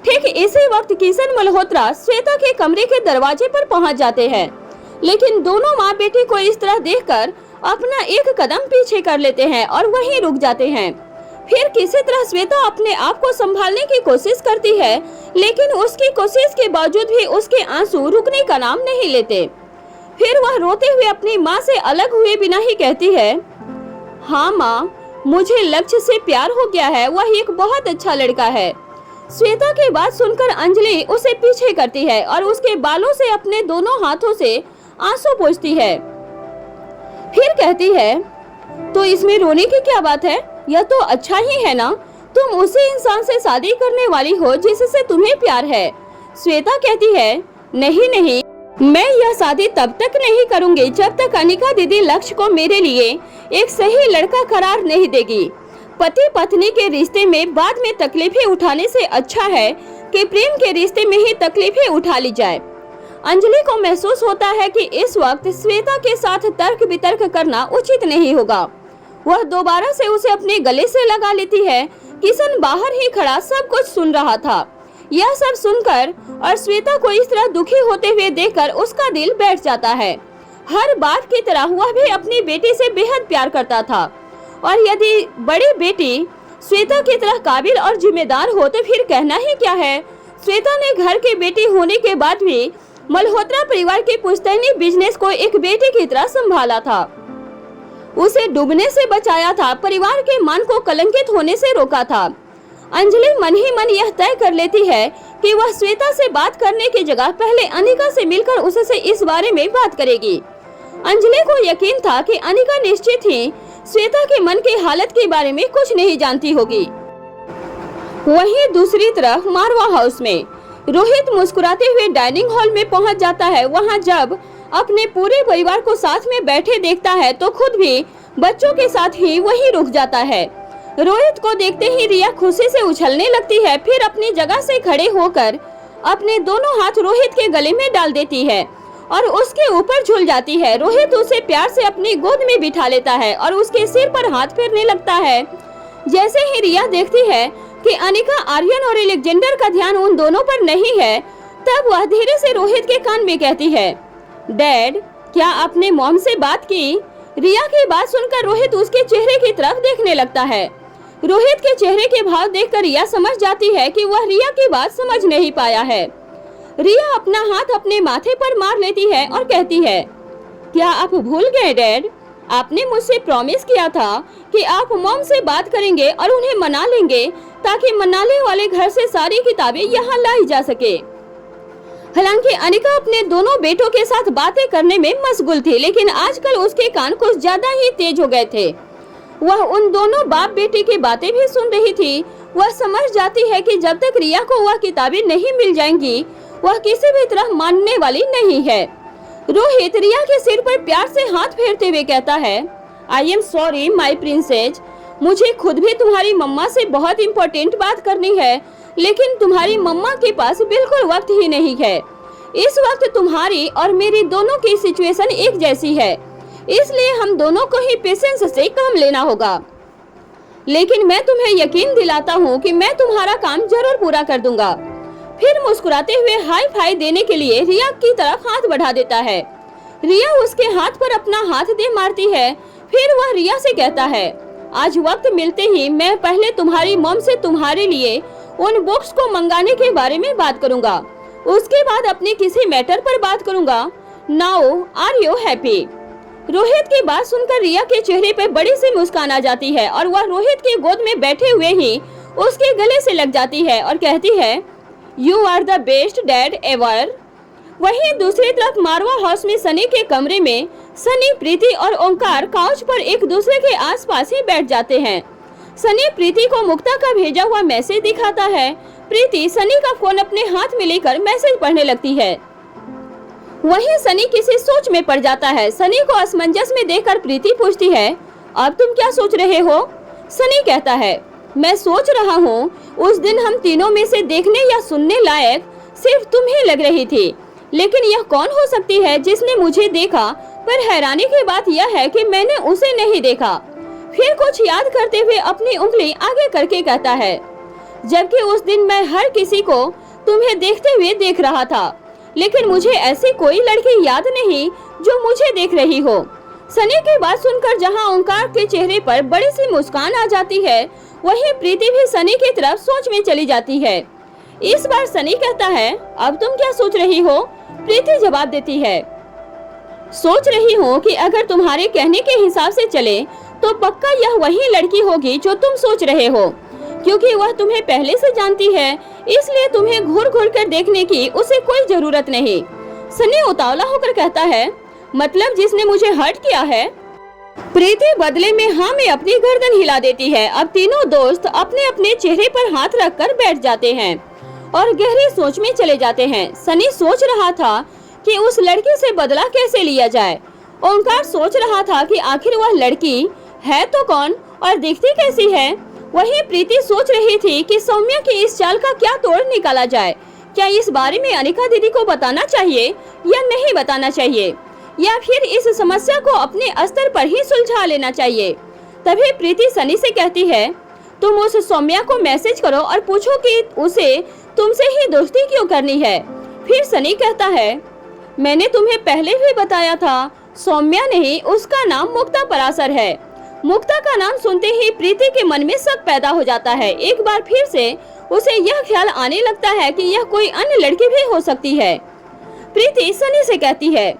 ठीक इसी वक्त किशन मल्होत्रा श्वेता के कमरे के दरवाजे पर पहुंच जाते हैं, लेकिन दोनों माँ बेटी को इस तरह देखकर अपना एक कदम पीछे कर लेते हैं और वहीं रुक जाते हैं। फिर किसी तरह श्वेता अपने आप को संभालने की कोशिश करती है, लेकिन उसकी कोशिश के बावजूद भी उसके आंसू रुकने का नाम नहीं लेते। फिर वह रोते हुए अपनी माँ से अलग हुए बिना ही कहती है, हाँ माँ, मुझे लक्ष्य से प्यार हो गया है, वह एक बहुत अच्छा लड़का है। श्वेता की बात सुनकर अंजलि उसे पीछे करती है और उसके बालों से अपने दोनों हाथों से आंसू पोंछती है। फिर कहती है, तो इसमें रोने की क्या बात है, यह तो अच्छा ही है ना, तुम उसी इंसान से शादी करने वाली हो जिससे तुम्हें प्यार है। श्वेता कहती है, नहीं नहीं, मैं यह शादी तब तक नहीं करूंगी जब तक अनिका दीदी लक्ष्य को मेरे लिए एक सही लड़का करार नहीं देगी। पति पत्नी के रिश्ते में बाद में तकलीफें उठाने से अच्छा है कि प्रेम के रिश्ते में ही तकलीफें उठा ली जाए। अंजलि को महसूस होता है कि इस वक्त श्वेता के साथ तर्क वितर्क करना उचित नहीं होगा। वह दोबारा से उसे अपने गले से लगा लेती है। किशन बाहर ही खड़ा सब कुछ सुन रहा था। यह सब सुनकर और श्वेता को इस तरह दुखी होते हुए देखकर उसका दिल बैठ जाता है। हर बात की तरह वह भी अपनी बेटी से बेहद प्यार करता था और यदि बड़ी बेटी श्वेता की तरह काबिल और जिम्मेदार हो तो फिर कहना ही क्या है। श्वेता ने घर की बेटी होने के बाद भी मल्होत्रा परिवार के पुश्तैनी बिजनेस को एक बेटे की तरह संभाला था, उसे डूबने से बचाया था, परिवार के मान को कलंकित होने से रोका था। अंजलि मन ही मन यह तय कर लेती है कि वह श्वेता से बात करने की जगह पहले अनिका से मिलकर उससे इस बारे में बात करेगी। अंजलि को यकीन था कि अनिका निश्चित ही श्वेता के मन की हालत के बारे में कुछ नहीं जानती होगी। वहीं दूसरी तरफ मारवा हाउस में रोहित मुस्कुराते हुए डाइनिंग हॉल में पहुंच जाता है। वहां जब अपने पूरे परिवार को साथ में बैठे देखता है तो खुद भी बच्चों के साथ ही वहीं रुक जाता है। रोहित को देखते ही रिया खुशी से उछलने लगती है, फिर अपनी जगह से खड़े होकर अपने दोनों हाथ रोहित के गले में डाल देती है और उसके ऊपर झूल जाती है। रोहित उसे प्यार से अपनी गोद में बिठा लेता है और उसके सिर पर हाथ फेरने लगता है। जैसे ही रिया देखती है कि अनिका, आर्यन और एलेक्जेंडर का ध्यान उन दोनों पर नहीं है, तब वह धीरे से रोहित के कान में कहती है, डैड, क्या आपने मॉम से बात की? रिया की बात सुनकर रोहित उसके चेहरे की तरफ देखने लगता है। रोहित के चेहरे के भाव देखकर रिया समझ जाती है कि वह रिया की बात समझ नहीं पाया है। रिया अपना हाथ अपने माथे पर मार लेती है और कहती है, क्या आप भूल गए डैड? आपने मुझसे प्रॉमिस किया था कि आप मॉम से बात करेंगे और उन्हें मना लेंगे ताकि मनाली वाले घर से सारी किताबें यहाँ लाई जा सके। हालांकि अनिका अपने दोनों बेटों के साथ बातें करने में मशगूल थी, लेकिन आजकल उसके कान कुछ ज्यादा ही तेज हो गए थे। वह उन दोनों बाप बेटे की बातें भी सुन रही थी। वह समझ जाती है कि जब तक रिया को वह किताबें नहीं मिल जाएंगी, वह किसी भी तरह मानने वाली नहीं है। रोहित रिया के सिर पर प्यार से हाथ फेरते हुए कहता है, I am sorry my princess, मुझे खुद भी तुम्हारी मम्मा से बहुत इम्पोर्टेंट बात करनी है, लेकिन तुम्हारी मम्मा के पास बिल्कुल वक्त ही नहीं है। इस वक्त तुम्हारी और मेरी दोनों की सिचुएशन एक जैसी है, इसलिए हम दोनों को ही पेशेंस से काम लेना होगा। लेकिन मैं तुम्हें यकीन दिलाता हूँ कि मैं तुम्हारा काम जरूर पूरा कर दूंगा। फिर मुस्कुराते हुए हाई फाई देने के लिए रिया की तरफ हाथ बढ़ा देता है। रिया उसके हाथ पर अपना हाथ दे मारती है। फिर वह रिया से कहता है, आज वक्त मिलते ही मैं पहले तुम्हारी मॉम से तुम्हारे लिए उन बुक्स को मंगाने के बारे में बात करूंगा, उसके बाद अपने किसी मैटर पर बात करूंगा। Now are you happy? Rohit की बात सुनकर रिया के चेहरे पर बड़ी सी मुस्कान आ जाती है और वह रोहित की गोद में बैठे हुए ही उसके गले से लग जाती है और कहती है, you are the best dad ever. वहीं दूसरी तरफ मारवा हाउस में सनी के कमरे में सनी, प्रीति और ओंकार काउच पर एक दूसरे के आसपास ही बैठ जाते हैं। सनी प्रीति को मुक्ता का भेजा हुआ मैसेज दिखाता है। प्रीति सनी का फोन अपने हाथ में लेकर मैसेज पढ़ने लगती है। वहीं सनी किसी सोच में पड़ जाता है। सनी को असमंजस में देखकर प्रीति पूछती है, अब तुम क्या सोच रहे हो? सनी कहता है, मैं सोच रहा हूँ उस दिन हम तीनों में से देखने या सुनने लायक सिर्फ तुम ही लग रही थी, लेकिन यह कौन हो सकती है जिसने मुझे देखा? पर हैरानी की बात यह है कि मैंने उसे नहीं देखा। फिर कुछ याद करते हुए अपनी उंगली आगे करके कहता है, जबकि उस दिन मैं हर किसी को तुम्हें देखते हुए देख रहा था, लेकिन मुझे ऐसी कोई लड़की याद नहीं जो मुझे देख रही हो। सनी की बात सुनकर जहां ओंकार के चेहरे पर बड़ी सी मुस्कान आ जाती है, वहीं प्रीति भी सनी की तरफ सोच में चली जाती है। इस बार सनी कहता है, अब तुम क्या सोच रही हो? प्रीति जवाब देती है, सोच रही हूँ कि अगर तुम्हारे कहने के हिसाब से चले तो पक्का यह वही लड़की होगी जो तुम सोच रहे हो, क्योंकि वह तुम्हें पहले से जानती है, इसलिए तुम्हें घूर घूर कर देखने की उसे कोई जरूरत नहीं। सनी उतावला होकर कहता है, मतलब जिसने मुझे हर्ट किया है? प्रीति बदले में हाँ में अपनी गर्दन हिला देती है। अब तीनों दोस्त अपने अपने चेहरे पर हाथ रखकर बैठ जाते हैं और गहरी सोच में चले जाते हैं। सनी सोच रहा था कि उस लड़की से बदला कैसे लिया जाए। ओंकार सोच रहा था कि आखिर वह लड़की है तो कौन और दिखती कैसी है। वहीं प्रीति सोच रही थी कि सौम्या की इस चाल का क्या तोड़ निकाला जाए। क्या इस बारे में अनिका दीदी को बताना चाहिए या नहीं बताना चाहिए, या फिर इस समस्या को अपने स्तर पर ही सुलझा लेना चाहिए। तभी प्रीति सनी से कहती है, तुम उस सौम्या को मैसेज करो और पूछो कि उसे तुमसे ही दोस्ती क्यों करनी है। फिर सनी कहता है, मैंने तुम्हें पहले भी बताया था, सौम्या नहीं, उसका नाम मुक्ता पराशर है। मुक्ता का नाम सुनते ही प्रीति के मन में शक पैदा हो जाता है। एक बार फिर से उसे यह ख्याल आने लगता है कि यह कोई अन्य लड़की भी हो सकती है। प्रीति सनी से कहती है,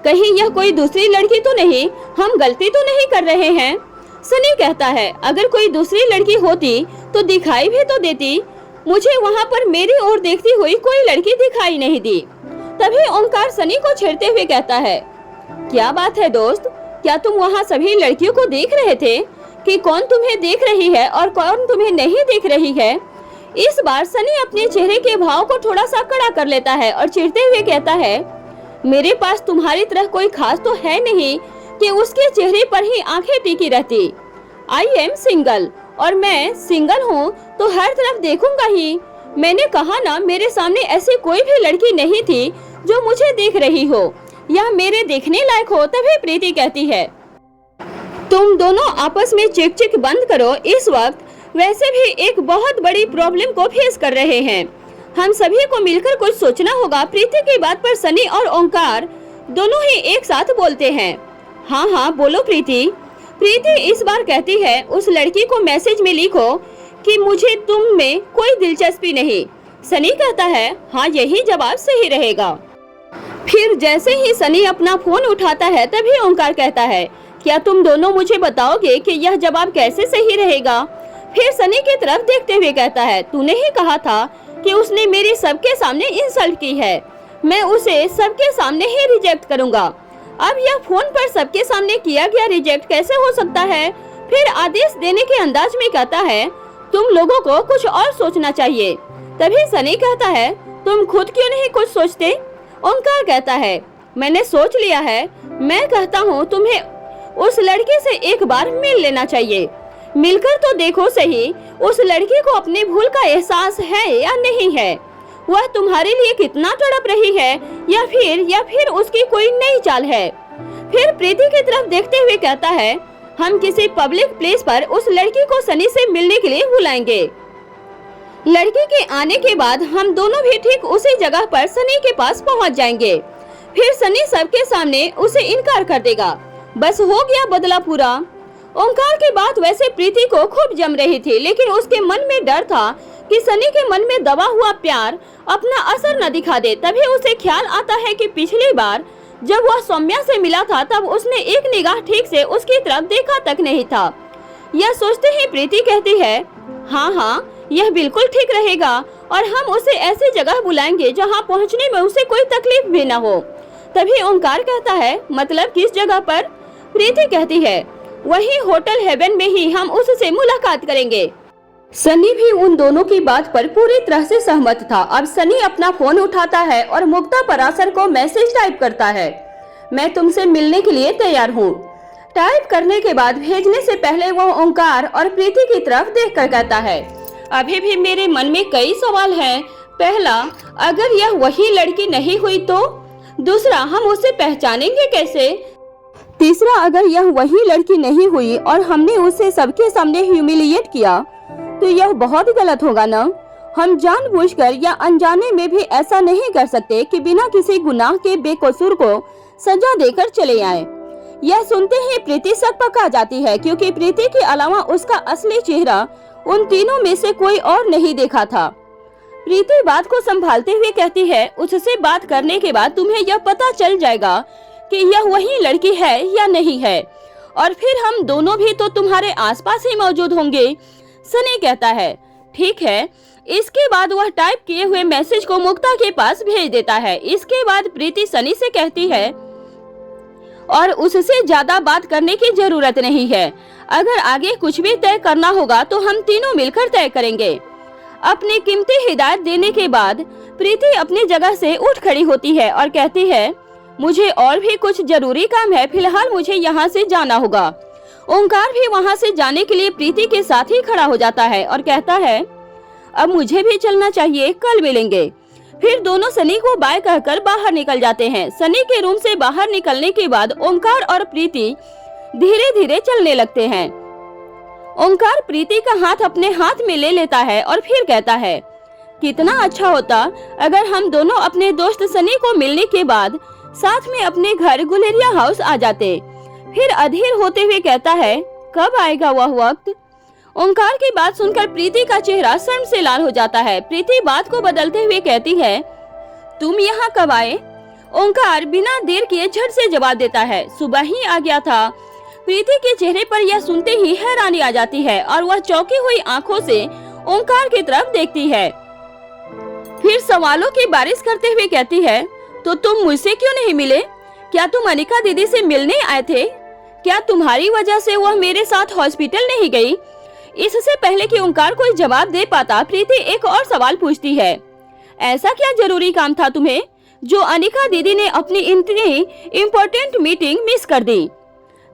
कहीं यह कोई दूसरी लड़की तो नहीं, हम गलती तो नहीं कर रहे हैं। सनी कहता है, अगर कोई दूसरी लड़की होती तो दिखाई भी तो देती, मुझे वहाँ पर मेरी ओर देखती हुई कोई लड़की दिखाई नहीं दी। तभी ओंकार सनी को छेड़ते हुए कहता है, क्या बात है दोस्त, क्या तुम वहाँ सभी लड़कियों को देख रहे थे कि कौन तुम्हें देख रही है और कौन तुम्हें नहीं देख रही है? इस बार सनी अपने चेहरे के भाव को थोड़ा सा कड़ा कर लेता है और चिढ़ते हुए कहता है, मेरे पास तुम्हारी तरह कोई खास तो है नहीं कि उसके चेहरे पर ही आंखें टिकी रहती। आई एम सिंगल और मैं सिंगल हूँ तो हर तरफ देखूंगा ही। मैंने कहा ना, मेरे सामने ऐसी कोई भी लड़की नहीं थी जो मुझे देख रही हो या मेरे देखने लायक हो। तभी प्रीति कहती है, तुम दोनों आपस में चिक चिक बंद करो, इस वक्त वैसे भी एक बहुत बड़ी प्रॉब्लम को फेस कर रहे हैं, हम सभी को मिलकर कुछ सोचना होगा। प्रीति की बात पर सनी और ओंकार दोनों ही एक साथ बोलते हैं, हाँ हाँ बोलो प्रीति। प्रीति इस बार कहती है, उस लड़की को मैसेज में लिखो कि मुझे तुम में कोई दिलचस्पी नहीं। सनी कहता है, हाँ यही जवाब सही रहेगा। फिर जैसे ही सनी अपना फोन उठाता है तभी ओंकार कहता है, क्या तुम दोनों मुझे बताओगे कि यह जवाब कैसे सही रहेगा? फिर सनी की तरफ देखते हुए कहता है, तूने ही कहा था कि उसने मेरी सबके सामने इंसल्ट की है, मैं उसे सबके सामने ही रिजेक्ट करूंगा। अब यह फोन पर सबके सामने किया गया रिजेक्ट कैसे हो सकता है? फिर आदेश देने के अंदाज में कहता है, तुम लोगों को कुछ और सोचना चाहिए। तभी सनी कहता है, तुम खुद क्यों नहीं कुछ सोचते? ओंकार कहता है, मैंने सोच लिया है, मैं कहता हूँ तुम्हें उस लड़की से एक बार मिल लेना चाहिए। मिलकर तो देखो सही, उस लड़की को अपनी भूल का एहसास है या नहीं है, वह तुम्हारे लिए कितना तड़प रही है या फिर उसकी कोई नई चाल है। फिर प्रीति की तरफ देखते हुए कहता है, हम किसी पब्लिक प्लेस पर उस लड़की को सनी से मिलने के लिए बुलाएंगे। लड़की के आने के बाद हम दोनों भी ठीक उसी जगह पर सनी के पास पहुंच जाएंगे। फिर सनी सबके सामने उसे इनकार कर देगा, बस हो गया बदला पूरा। ओंकार की बात वैसे प्रीति को खूब जम रही थी, लेकिन उसके मन में डर था कि सनी के मन में दबा हुआ प्यार अपना असर न दिखा दे। तभी उसे ख्याल आता है कि पिछली बार जब वह सौम्या से मिला था तब उसने एक निगाह ठीक से उसकी तरफ देखा तक नहीं था। यह सोचते ही प्रीति कहती है, हाँ हाँ यह बिल्कुल ठीक रहेगा और हम उसे ऐसी जगह बुलाएंगे जहाँ पहुँचने में उसे कोई तकलीफ भी न हो। तभी ओंकार कहता है, मतलब किस जगह पर? प्रीति कहती है, वही होटल हेवन में ही हम उससे मुलाकात करेंगे। सनी भी उन दोनों की बात पर पूरी तरह से सहमत था। अब सनी अपना फोन उठाता है और मुक्ता पराशर को मैसेज टाइप करता है, मैं तुमसे मिलने के लिए तैयार हूँ। टाइप करने के बाद भेजने से पहले वो ओंकार और प्रीति की तरफ देखकर कहता है, अभी भी मेरे मन में कई सवाल हैं। पहला, अगर यह वही लड़की नहीं हुई तो? दूसरा, हम उसे पहचानेंगे कैसे? तीसरा, अगर यह वही लड़की नहीं हुई और हमने उसे सबके सामने ह्यूमिलिएट किया तो यह बहुत गलत होगा ना। हम जानबूझकर या अनजाने में भी ऐसा नहीं कर सकते कि बिना किसी गुनाह के बेकसूर को सजा देकर चले आए। यह सुनते ही प्रीति शक पका जाती है, क्योंकि प्रीति के अलावा उसका असली चेहरा उन तीनों में से कोई और नहीं देखा था। प्रीति बात को संभालते हुए कहती है, उससे बात करने के बाद तुम्हें यह पता चल जाएगा कि यह वही लड़की है या नहीं है, और फिर हम दोनों भी तो तुम्हारे आसपास ही मौजूद होंगे। सनी कहता है, ठीक है। इसके बाद वह टाइप किए हुए मैसेज को मुक्ता के पास भेज देता है। इसके बाद प्रीति सनी से कहती है, और उससे ज्यादा बात करने की जरूरत नहीं है, अगर आगे कुछ भी तय करना होगा तो हम तीनों मिलकर तय करेंगे। अपनी कीमती हिदायत देने के बाद प्रीति अपनी जगह से उठ खड़ी होती है और कहती है, मुझे और भी कुछ जरूरी काम है, फिलहाल मुझे यहाँ से जाना होगा। ओंकार भी वहाँ से जाने के लिए प्रीति के साथ ही खड़ा हो जाता है और कहता है, अब मुझे भी चलना चाहिए, कल मिलेंगे। फिर दोनों सनी को बाय कहकर बाहर निकल जाते हैं। सनी के रूम से बाहर निकलने के बाद ओंकार और प्रीति धीरे धीरे चलने लगते हैं। ओंकार प्रीति का हाथ अपने हाथ में ले लेता है और फिर कहता है, कितना अच्छा होता अगर हम दोनों अपने दोस्त सनी को मिलने के बाद साथ में अपने घर गुलेरिया हाउस आ जाते। फिर अधीर होते हुए कहता है, कब आएगा वह वक्त? ओंकार की बात सुनकर प्रीति का चेहरा शर्म से लाल हो जाता है। प्रीति बात को बदलते हुए कहती है, तुम यहाँ कब आए? ओंकार बिना देर किए झट से जवाब देता है, सुबह ही आ गया था। प्रीति के चेहरे पर यह सुनते ही हैरानी आ जाती है और वह चौंकी हुई आंखों से ओंकार की तरफ देखती है। फिर सवालों की बारिश करते हुए कहती है, तो तुम मुझसे क्यों नहीं मिले? क्या तुम अनिका दीदी से मिलने आए थे? क्या तुम्हारी वजह से वह मेरे साथ हॉस्पिटल नहीं गई? इससे पहले कि ओंकार कोई जवाब दे पाता, प्रीति एक और सवाल पूछती है, ऐसा क्या जरूरी काम था तुम्हें जो अनिका दीदी ने अपनी इतनी इम्पोर्टेंट मीटिंग मिस कर दी?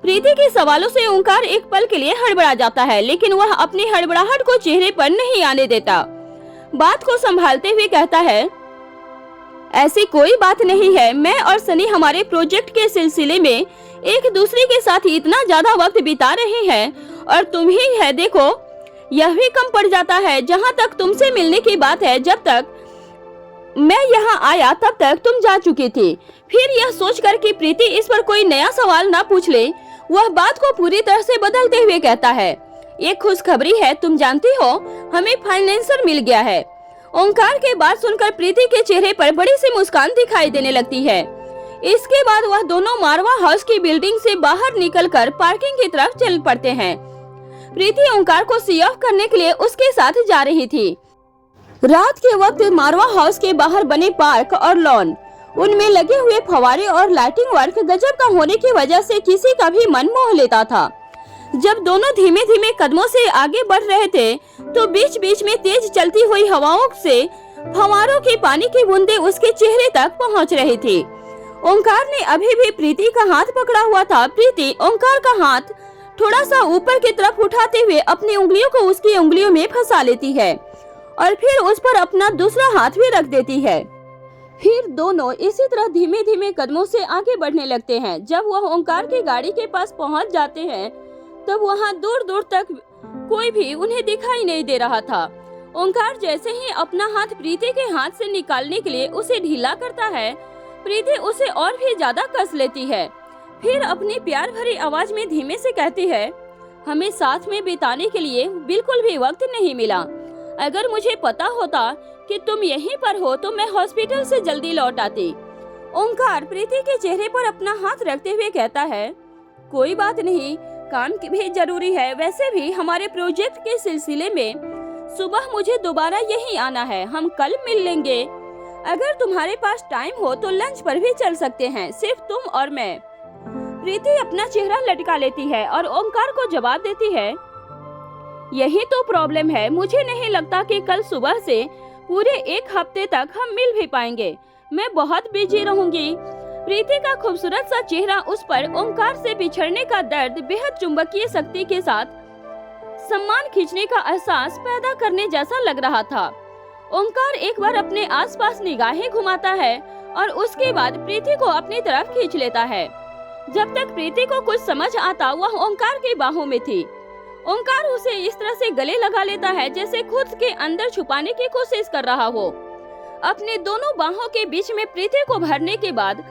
प्रीति के सवालों से ओंकार एक पल के लिए हड़बड़ा जाता है, लेकिन वह अपनी हड़बड़ाहट को चेहरे पर नहीं आने देता। बात को संभालते हुए कहता है, ऐसी कोई बात नहीं है। मैं और सनी हमारे प्रोजेक्ट के सिलसिले में एक दूसरे के साथ इतना ज्यादा वक्त बिता रहे हैं और तुम ही है, देखो यह भी कम पड़ जाता है। जहाँ तक तुमसे मिलने की बात है, जब तक मैं यहाँ आया तब तक तुम जा चुकी थी। फिर यह सोचकर कि प्रीति इस पर कोई नया सवाल ना पूछ ले, वह बात को पूरी तरह से बदलते हुए कहता है, एक खुशखबरी है, तुम जानती हो हमें फाइनेंसर मिल गया है। ओंकार के बात सुनकर प्रीति के चेहरे पर बड़ी सी मुस्कान दिखाई देने लगती है। इसके बाद वह दोनों मारवा हाउस की बिल्डिंग से बाहर निकलकर पार्किंग की तरफ चल पड़ते हैं। प्रीति ओंकार को सी ऑफ करने के लिए उसके साथ जा रही थी। रात के वक्त मारवा हाउस के बाहर बने पार्क और लॉन, उनमें लगे हुए फवारे और लाइटिंग वर्क गजब का होने की वजह से किसी का भी मन मोह लेता था। जब दोनों धीमे धीमे कदमों से आगे बढ़ रहे थे तो बीच बीच में तेज चलती हुई हवाओं से फवारों की पानी की बूंदें उसके चेहरे तक पहुंच रही थी। ओंकार ने अभी भी प्रीति का हाथ पकड़ा हुआ था। प्रीति ओंकार का हाथ थोड़ा सा ऊपर की तरफ उठाते हुए अपनी उंगलियों को उसकी उंगलियों में फंसा लेती है और फिर उस पर अपना दूसरा हाथ भी रख देती है। फिर दोनों इसी तरह धीमे धीमे कदमों से आगे बढ़ने लगते हैं। जब वह ओंकार की गाड़ी के पास पहुंच जाते हैं तब वहां दूर दूर तक कोई भी उन्हें दिखाई नहीं दे रहा था। ओंकार जैसे ही अपना हाथ प्रीति के हाथ से निकालने के लिए उसे ढीला करता है, प्रीति उसे और भी ज्यादा कस लेती है। फिर अपनी प्यार भरी आवाज में धीमे से कहती है, हमें साथ में बिताने के लिए बिल्कुल भी वक्त नहीं मिला। अगर मुझे पता होता कि तुम यहीं पर हो तो मैं हॉस्पिटल से जल्दी लौट आती। ओंकार प्रीति के चेहरे पर अपना हाथ रखते हुए कहता है, कोई बात नहीं, काम भी जरूरी है। वैसे भी हमारे प्रोजेक्ट के सिलसिले में सुबह मुझे दोबारा यहीं आना है, हम कल मिल लेंगे। अगर तुम्हारे पास टाइम हो तो लंच पर भी चल सकते हैं, सिर्फ तुम और मैं। प्रीति अपना चेहरा लटका लेती है और ओंकार को जवाब देती है, यही तो प्रॉब्लम है, मुझे नहीं लगता कि कल सुबह से पूरे एक हफ्ते तक हम मिल भी पाएंगे, मैं बहुत बिजी रहूंगी। प्रीति का खूबसूरत सा चेहरा उस पर ओंकार से बिछड़ने का दर्द बेहद चुंबकीय शक्ति के साथ सम्मान खींचने का एहसास पैदा करने जैसा लग रहा था। ओंकार एक बार अपने आसपास निगाहें घुमाता है और उसके बाद प्रीति को अपनी तरफ खींच लेता है। जब तक प्रीति को कुछ समझ आता वह ओंकार की बाहों में थी। ओंकार उसे इस तरह से गले लगा लेता है जैसे खुद के अंदर छुपाने की कोशिश कर रहा हो। अपने दोनों बाहों के बीच में प्रीति को भरने के बाद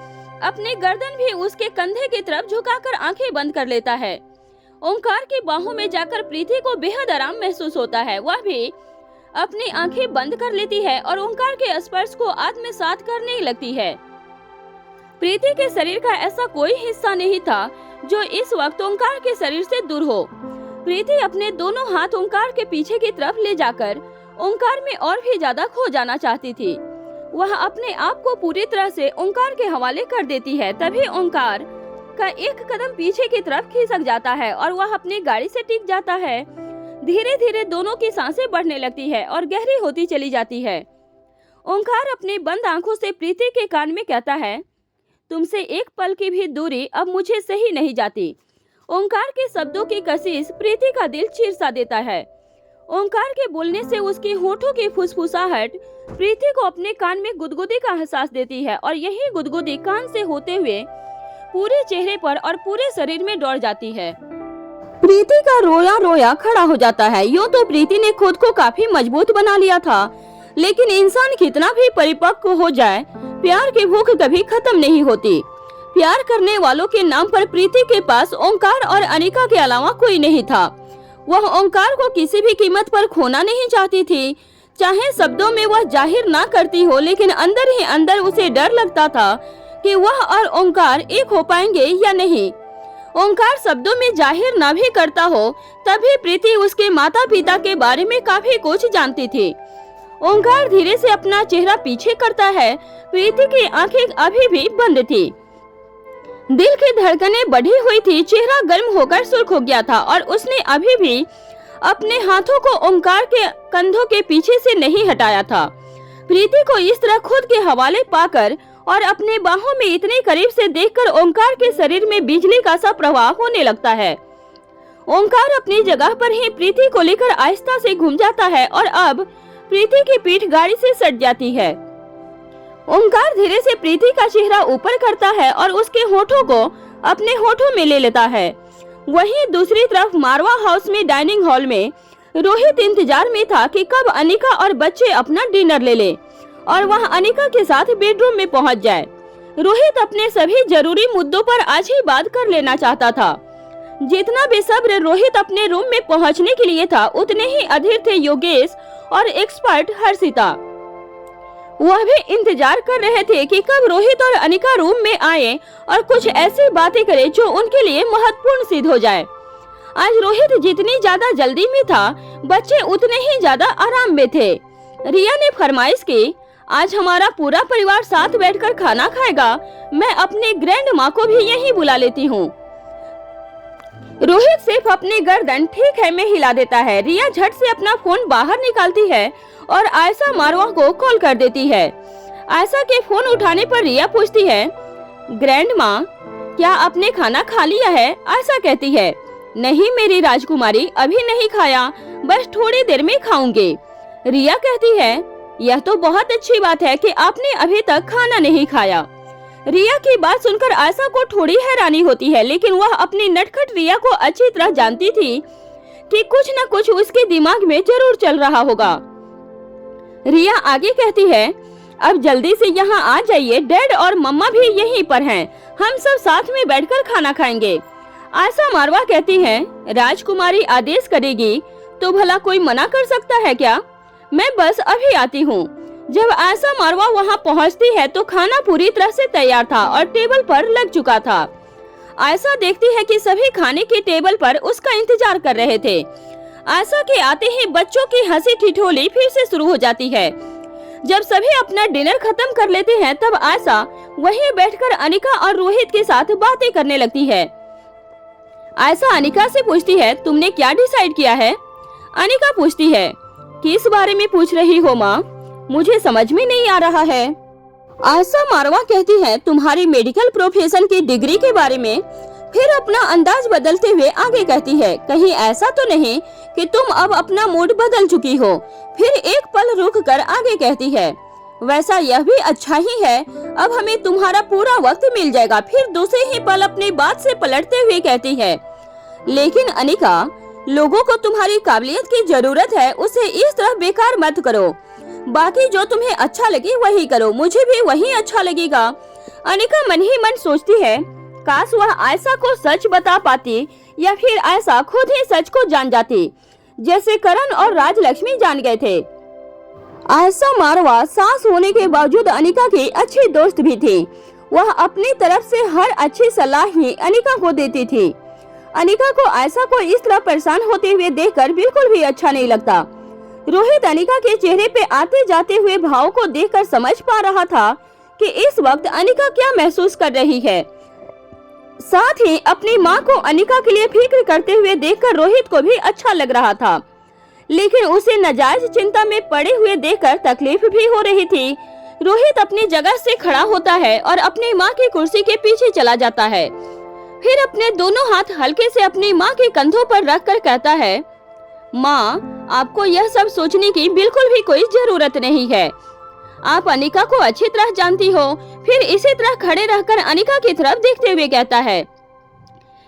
अपनी गर्दन भी उसके कंधे की तरफ झुकाकर आंखें बंद कर लेता है। ओंकार की बाहों में जाकर प्रीति को बेहद आराम महसूस होता है। वह भी अपनी आंखें बंद कर लेती है और ओंकार के स्पर्श को आत्मसात करने लगती है। प्रीति के शरीर का ऐसा कोई हिस्सा नहीं था जो इस वक्त ओंकार के शरीर से दूर हो। प्रीति अपने दोनों हाथ ओंकार के पीछे की तरफ ले जाकर ओंकार में और भी ज्यादा खो जाना चाहती थी। वह अपने आप को पूरी तरह से ओंकार के हवाले कर देती है। तभी ओंकार का एक कदम पीछे की तरफ खिसक जाता है और वह अपनी गाड़ी से टिक जाता है। धीरे धीरे दोनों की सांसें बढ़ने लगती है और गहरी होती चली जाती है। ओंकार अपनी बंद आंखों से प्रीति के कान में कहता है, तुमसे एक पल की भी दूरी अब मुझे सही नहीं जाती। ओंकार के शब्दों की कशिश प्रीति का दिल चीर सा देता है। ओंकार के बोलने से उसके होठों की फुसफुसाहट प्रीति को अपने कान में गुदगुदी का एहसास देती है और यही गुदगुदी कान से होते हुए पूरे चेहरे पर और पूरे शरीर में दौड़ जाती है। प्रीति का रोया रोया खड़ा हो जाता है। यूं तो प्रीति ने खुद को काफी मजबूत बना लिया था, लेकिन इंसान कितना भी परिपक्व हो जाए, प्यार की भूख कभी खत्म नहीं होती। प्यार करने वालों के नाम पर प्रीति के पास ओंकार और अनिका के अलावा कोई नहीं था। वह ओंकार को किसी भी कीमत पर खोना नहीं चाहती थी। चाहे शब्दों में वह जाहिर ना करती हो, लेकिन अंदर ही अंदर उसे डर लगता था कि वह और ओंकार एक हो पाएंगे या नहीं। ओंकार शब्दों में जाहिर ना भी करता हो, तभी प्रीति उसके माता पिता के बारे में काफी कुछ जानती थी। ओंकार धीरे से अपना चेहरा पीछे करता है। प्रीति की आंखें अभी भी बंद थी, दिल की धड़कनें बढ़ी हुई थी, चेहरा गर्म होकर सुर्ख हो गया था और उसने अभी भी अपने हाथों को ओंकार के कंधों के पीछे से नहीं हटाया था। प्रीति को इस तरह खुद के हवाले पाकर और अपने बाहों में इतने करीब से देखकर ओंकार के शरीर में बिजली का सा प्रवाह होने लगता है। ओंकार अपनी जगह पर ही प्रीति को लेकर आहिस्ता से घूम जाता है और अब प्रीति की पीठ गाड़ी से सट जाती है। ओंकार धीरे से प्रीति का चेहरा ऊपर करता है और उसके होठों को अपने होठों में ले लेता है। वहीं दूसरी तरफ मारवा हाउस में डाइनिंग हॉल में रोहित इंतजार में था कि कब अनिका और बच्चे अपना डिनर ले ले और वह अनिका के साथ बेडरूम में पहुंच जाए। रोहित अपने सभी जरूरी मुद्दों पर आज ही बात कर लेना चाहता था। जितना बेसब्र रोहित अपने रूम में पहुंचने के लिए था, उतने ही अधीर थे योगेश और एक्सपर्ट हर्षिता। वह भी इंतजार कर रहे थे कि कब रोहित और अनिका रूम में आए और कुछ ऐसी बातें करे जो उनके लिए महत्वपूर्ण सिद्ध हो जाए। आज रोहित जितनी ज्यादा जल्दी में था, बच्चे उतने ही ज्यादा आराम में थे। रिया ने फरमाइश की, आज हमारा पूरा परिवार साथ बैठकर खाना खाएगा, मैं अपनी ग्रैंड माँ को भी यहीं बुला लेती हूँ। रोहित सिर्फ अपनी गर्दन ठीक है में हिला देता है। रिया झट से अपना फोन बाहर निकालती है और आयशा मारवा को कॉल कर देती है। आयशा के फोन उठाने पर रिया पूछती है, ग्रैंड माँ क्या आपने खाना खा लिया है? आयशा कहती है, नहीं मेरी राजकुमारी, अभी नहीं खाया, बस थोड़ी देर में खाऊंगी। रिया कहती है, यह तो बहुत अच्छी बात है कि आपने अभी तक खाना नहीं खाया। रिया की बात सुनकर आयशा को थोड़ी हैरानी होती है, लेकिन वह अपनी नटखट रिया को अच्छी तरह जानती थी कि कुछ न कुछ उसके दिमाग में जरूर चल रहा होगा। रिया आगे कहती है, अब जल्दी से यहाँ आ जाइए, डैड और मम्मा भी यहीं पर हैं, हम सब साथ में बैठकर खाना खाएंगे। आयशा मारवा कहती है, राजकुमारी आदेश करेगी तो भला कोई मना कर सकता है क्या? मैं बस अभी आती हूँ। जब आयशा मारवा वहाँ पहुँचती है तो खाना पूरी तरह से तैयार था और टेबल पर लग चुका था। आयशा देखती है कि सभी खाने के टेबल पर उसका इंतजार कर रहे थे। आयशा के आते ही बच्चों की हंसी ठिठोली फिर से शुरू हो जाती है। जब सभी अपना डिनर खत्म कर लेते हैं, तब आयशा वहीं बैठकर अनिका और रोहित के साथ बातें करने लगती है। आयशा अनिका से पूछती है, तुमने क्या डिसाइड किया है? अनिका पूछती है, किस बारे में पूछ रही हो माँ? मुझे समझ में नहीं आ रहा है। आयशा मारवा कहती है, तुम्हारी मेडिकल प्रोफेशन की डिग्री के बारे में। फिर अपना अंदाज बदलते हुए आगे कहती है, कहीं ऐसा तो नहीं कि तुम अब अपना मूड बदल चुकी हो। फिर एक पल रुक कर आगे कहती है, वैसा यह भी अच्छा ही है, अब हमें तुम्हारा पूरा वक्त मिल जाएगा। फिर दूसरे ही पल अपनी बात से पलटते हुए कहती है, लेकिन अनिका, लोगों को तुम्हारी काबिलियत की जरूरत है, उसे इस तरह बेकार मत करो। बाकी जो तुम्हें अच्छा लगे वही करो, मुझे भी वही अच्छा लगेगा। अनिका मन ही मन सोचती है, काश वह आयशा को सच बता पाती या फिर आयशा खुद ही सच को जान जाती, जैसे करण और राजलक्ष्मी जान गए थे। आयशा मारवा सास होने के बावजूद अनिका की अच्छी दोस्त भी थी। वह अपनी तरफ से हर अच्छी सलाह ही अनिका को देती थी। अनिका को आयशा को इस तरह परेशान होते हुए देखकर बिल्कुल भी अच्छा नहीं लगता। रोहित अनिका के चेहरे पे आते जाते हुए भाव को देखकर समझ पा रहा था कि इस वक्त अनिका क्या महसूस कर रही है। साथ ही अपनी माँ को अनिका के लिए फिक्र करते हुए देखकर रोहित को भी अच्छा लग रहा था, लेकिन उसे नाजायज चिंता में पड़े हुए देखकर तकलीफ भी हो रही थी। रोहित अपनी जगह से खड़ा होता है और अपनी माँ की कुर्सी के पीछे चला जाता है। फिर अपने दोनों हाथ हल्के से अपनी माँ के कंधों पर रखकर कहता है, माँ, आपको यह सब सोचने की बिल्कुल भी कोई जरूरत नहीं है। आप अनिका को अच्छी तरह जानती हो। फिर इसी तरह खड़े रहकर अनिका की तरफ देखते हुए कहता है,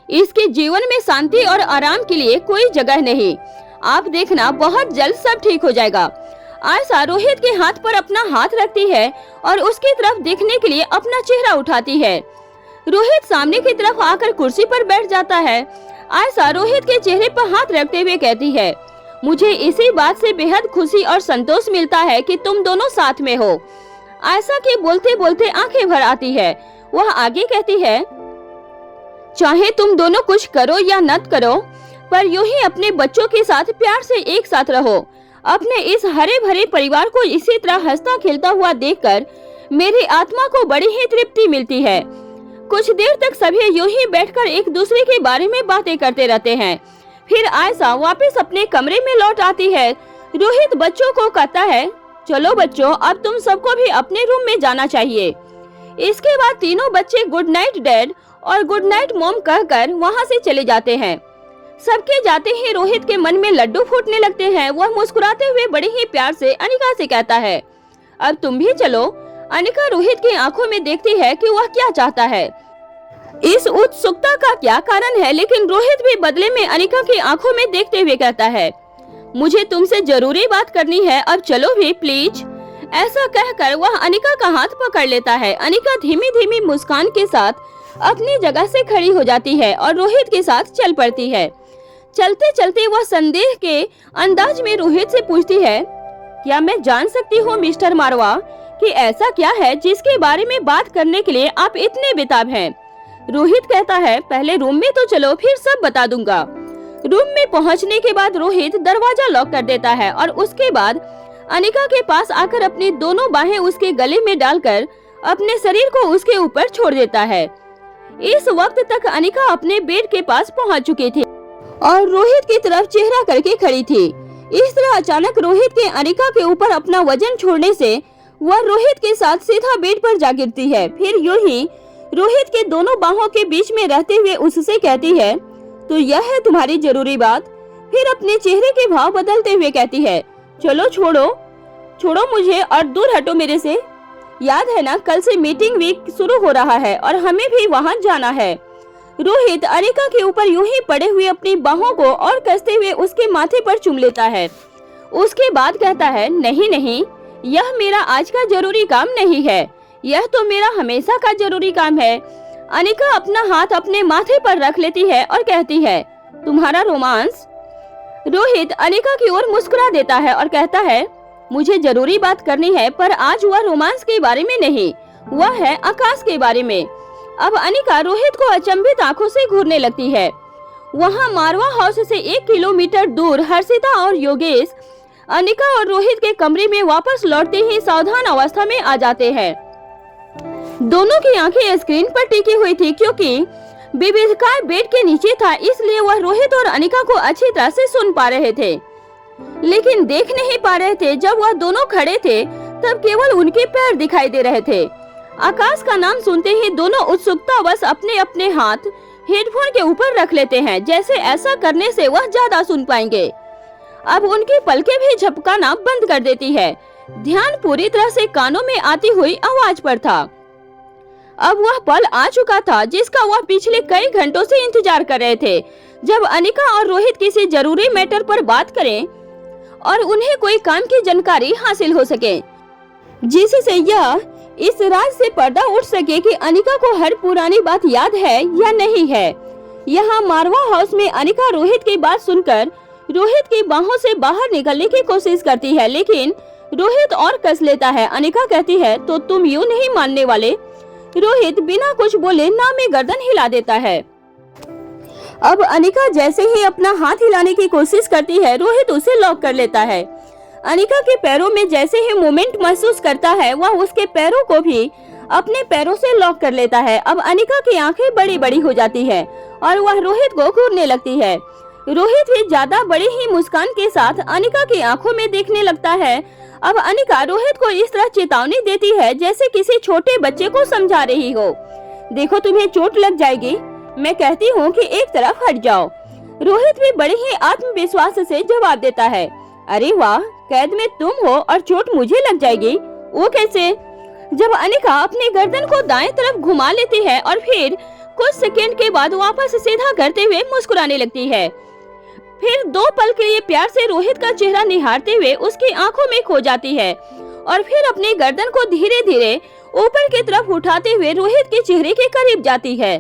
इसके जीवन में शांति और आराम के लिए कोई जगह नहीं। आप देखना, बहुत जल्द सब ठीक हो जाएगा। आयशा रोहित के हाथ पर अपना हाथ रखती है और उसकी तरफ देखने के लिए अपना चेहरा उठाती है। रोहित सामने की तरफ आकर कुर्सी पर बैठ जाता है। आयशा रोहित के चेहरे पर हाथ रखते हुए कहती है, मुझे इसी बात से बेहद खुशी और संतोष मिलता है कि तुम दोनों साथ में हो। आयशा के बोलते बोलते आंखें भर आती है। वह आगे कहती है, चाहे तुम दोनों कुछ करो या न करो, पर यूं ही अपने बच्चों के साथ प्यार से एक साथ रहो। अपने इस हरे भरे परिवार को इसी तरह हंसता खेलता हुआ देखकर मेरी आत्मा को बड़ी ही तृप्ति मिलती है। कुछ देर तक सभी यूं ही बैठकर एक दूसरे के बारे में बातें करते रहते हैं। फिर आयशा वापस अपने कमरे में लौट आती है। रोहित बच्चों को कहता है, चलो बच्चों, अब तुम सबको भी अपने रूम में जाना चाहिए। इसके बाद तीनों बच्चे गुड नाइट डैड और गुड नाइट मॉम कहकर वहां से चले जाते हैं। सबके जाते ही रोहित के मन में लड्डू फूटने लगते हैं। वह मुस्कुराते हुए बड़े ही प्यार से अनिका से कहता है, अब तुम भी चलो। अनिका रोहित की आंखों में देखती है कि वह क्या चाहता है, इस उत्सुकता का क्या कारण है, लेकिन रोहित भी बदले में अनिका की आंखों में देखते हुए कहता है, मुझे तुमसे जरूरी बात करनी है, अब चलो भी प्लीज। ऐसा कहकर वह अनिका का हाथ पकड़ लेता है। अनिका धीमी धीमी मुस्कान के साथ अपनी जगह से खड़ी हो जाती है और रोहित के साथ चल पड़ती है। चलते चलते वह संदेह के अंदाज में रोहित से पूछती है, क्या मैं जान सकती हूँ मिस्टर मारवा कि ऐसा क्या है जिसके बारे में बात करने के लिए आप इतने बेताब हैं? रोहित कहता है, पहले रूम में तो चलो, फिर सब बता दूंगा। रूम में पहुंचने के बाद रोहित दरवाजा लॉक कर देता है और उसके बाद अनिका के पास आकर अपनी दोनों बाहें उसके गले में डालकर अपने शरीर को उसके ऊपर छोड़ देता है। इस वक्त तक अनिका अपने बेड के पास पहुंच चुकी थी और रोहित की तरफ चेहरा करके खड़ी थी। इस तरह अचानक रोहित के अनिका के ऊपर अपना वजन छोड़ने से वह रोहित के साथ सीधा बेड पर जा गिरती है। फिर यूं ही रोहित के दोनों बाहों के बीच में रहते हुए उससे कहती है, तो यह है तुम्हारी जरूरी बात। फिर अपने चेहरे के भाव बदलते हुए कहती है, चलो छोड़ो मुझे और दूर हटो मेरे से। याद है ना, कल से मीटिंग वीक शुरू हो रहा है और हमें भी वहाँ जाना है। रोहित अनिका के ऊपर यूं ही पड़े हुए अपनी बाहों को और कसते हुए उसके माथे पर चूम लेता है। उसके बाद कहता है, नहीं, यह मेरा आज का जरूरी काम नहीं है, यह तो मेरा हमेशा का जरूरी काम है। अनिका अपना हाथ अपने माथे पर रख लेती है और कहती है, तुम्हारा रोमांस। रोहित अनिका की ओर मुस्कुरा देता है और कहता है, मुझे जरूरी बात करनी है, पर आज वह रोमांस के बारे में नहीं, वह है आकाश के बारे में। अब अनिका रोहित को अचंभित आंखों से घूरने लगती है। वहाँ मारवा हाउस से 1 किलोमीटर दूर हर्षिता और योगेश अनिका और रोहित के कमरे में वापस लौटते ही सावधान अवस्था में आ जाते हैं। दोनों की आंखें स्क्रीन पर टिकी हुई थी, क्योंकि विविधकार बेड के नीचे था, इसलिए वह रोहित और अनिका को अच्छी तरह से सुन पा रहे थे, लेकिन देख नहीं पा रहे थे। जब वह दोनों खड़े थे तब केवल उनके पैर दिखाई दे रहे थे। आकाश का नाम सुनते ही दोनों उत्सुकतावश अपने अपने हाथ हेडफोन के ऊपर रख लेते हैं, जैसे ऐसा करने से वह ज्यादा सुन पाएंगे। अब उनकी पलकें भी झपकाना बंद कर देती है। ध्यान पूरी तरह से कानों में आती हुई आवाज पर था। अब वह पल आ चुका था जिसका वह पिछले कई घंटों से इंतजार कर रहे थे, जब अनिका और रोहित किसी जरूरी मैटर पर बात करें और उन्हें कोई काम की जानकारी हासिल हो सके, जिससे यह इस राज से पर्दा उठ सके कि अनिका को हर पुरानी बात याद है या नहीं है। यहाँ मारवा हाउस में अनिका रोहित की बात सुनकर रोहित की बाहों से बाहर निकलने की कोशिश करती है, लेकिन रोहित और कस लेता है। अनिका कहती है, तो तुम यूं नहीं मानने वाले। रोहित बिना कुछ बोले ना में गर्दन हिला देता है। अब अनिका जैसे ही अपना हाथ हिलाने की कोशिश करती है, रोहित उसे लॉक कर लेता है। अनिका के पैरों में जैसे ही मूवमेंट महसूस करता है, वह उसके पैरों को भी अपने पैरों से लॉक कर लेता है। अब अनिका की आंखें बड़ी बड़ी हो जाती है और वह रोहित को घूरने लगती है। रोहित भी ज्यादा बड़ी ही मुस्कान के साथ अनिका की आंखों में देखने लगता है। अब अनिका रोहित को इस तरह चेतावनी देती है जैसे किसी छोटे बच्चे को समझा रही हो, देखो तुम्हें चोट लग जाएगी, मैं कहती हूँ कि एक तरफ हट जाओ। रोहित भी बड़े ही आत्मविश्वास से जवाब देता है, अरे वाह, कैद में तुम हो और चोट मुझे लग जाएगी, वो कैसे? जब अनिका अपनी गर्दन को दाएं तरफ घुमा लेती है और फिर कुछ सेकंड के बाद वापस सीधा करते हुए मुस्कुराने लगती है। फिर 2 पल के लिए प्यार से रोहित का चेहरा निहारते हुए उसकी आंखों में खो जाती है और फिर अपनी गर्दन को धीरे धीरे ऊपर की तरफ उठाते हुए रोहित के चेहरे के करीब जाती है।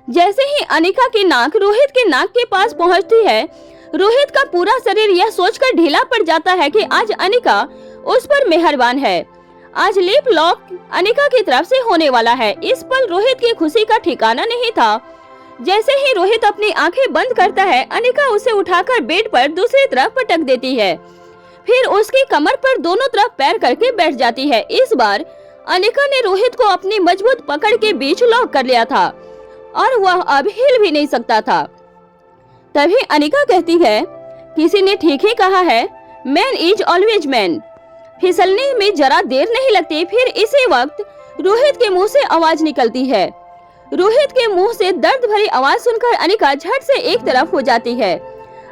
जैसे ही अनिका की नाक रोहित के नाक के पास पहुंचती है, रोहित का पूरा शरीर यह सोचकर ढीला पड़ जाता है कि आज अनिका उस पर मेहरबान है। आज लिप लॉक अनिका की तरफ से होने वाला है। इस पल रोहित की खुशी का ठिकाना नहीं था। जैसे ही रोहित अपनी आंखें बंद करता है, अनिका उसे उठाकर बेड पर दूसरी तरफ पटक देती है, फिर उसकी कमर पर दोनों तरफ पैर करके बैठ जाती है। इस बार अनिका ने रोहित को अपनी मजबूत पकड़ के बीच लॉक कर लिया था और वह अब हिल भी नहीं सकता था। तभी अनिका कहती है, किसी ने ठीक ही कहा है, मैन इज ऑलवेज मैन। फिसलने में जरा देर नहीं लगती। फिर इसी वक्त रोहित के मुंह से आवाज निकलती है। रोहित के मुंह से दर्द भरी आवाज सुनकर अनिका झट से एक तरफ हो जाती है।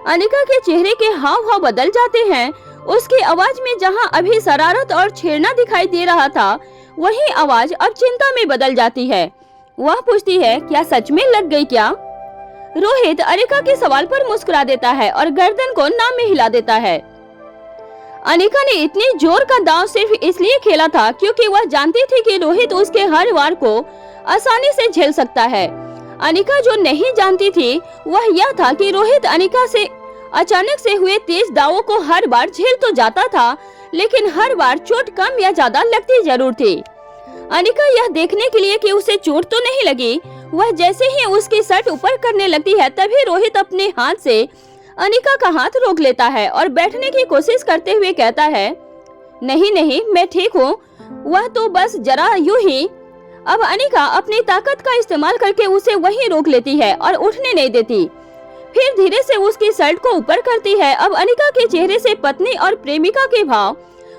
अनिका के चेहरे के हाव भाव बदल जाते हैं। उसकी आवाज में जहां अभी शरारत और छेड़ना दिखाई दे रहा था, वही आवाज अब चिंता में बदल जाती है। वह पूछती है, क्या सच में लग गई क्या? रोहित अनिका के सवाल पर मुस्कुरा देता है और गर्दन को नाम में हिला देता है। अनिका ने इतनी जोर का दांव सिर्फ इसलिए खेला था क्योंकि वह जानती थी कि रोहित उसके हर वार को आसानी से झेल सकता है। अनिका जो नहीं जानती थी वह यह था कि रोहित अनिका से अचानक से हुए तेज दावों को हर बार झेल तो जाता था, लेकिन हर बार चोट कम या ज्यादा लगती जरूर थी। अनिका यह देखने के लिए कि उसे चोट तो नहीं लगी, वह जैसे ही उसकी शर्ट ऊपर करने लगती है, तभी रोहित अपने हाथ से अनिका का हाथ रोक लेता है और बैठने की कोशिश करते हुए कहता है, नहीं नहीं, मैं ठीक हूँ, वह तो बस जरा यूं ही। अब अनिका अपनी ताकत का इस्तेमाल करके उसे वहीं रोक लेती है और उठने नहीं देती। फिर धीरे से उसकी शर्ट को ऊपर करती है। अब अनिका के चेहरे से पत्नी और प्रेमिका के भाव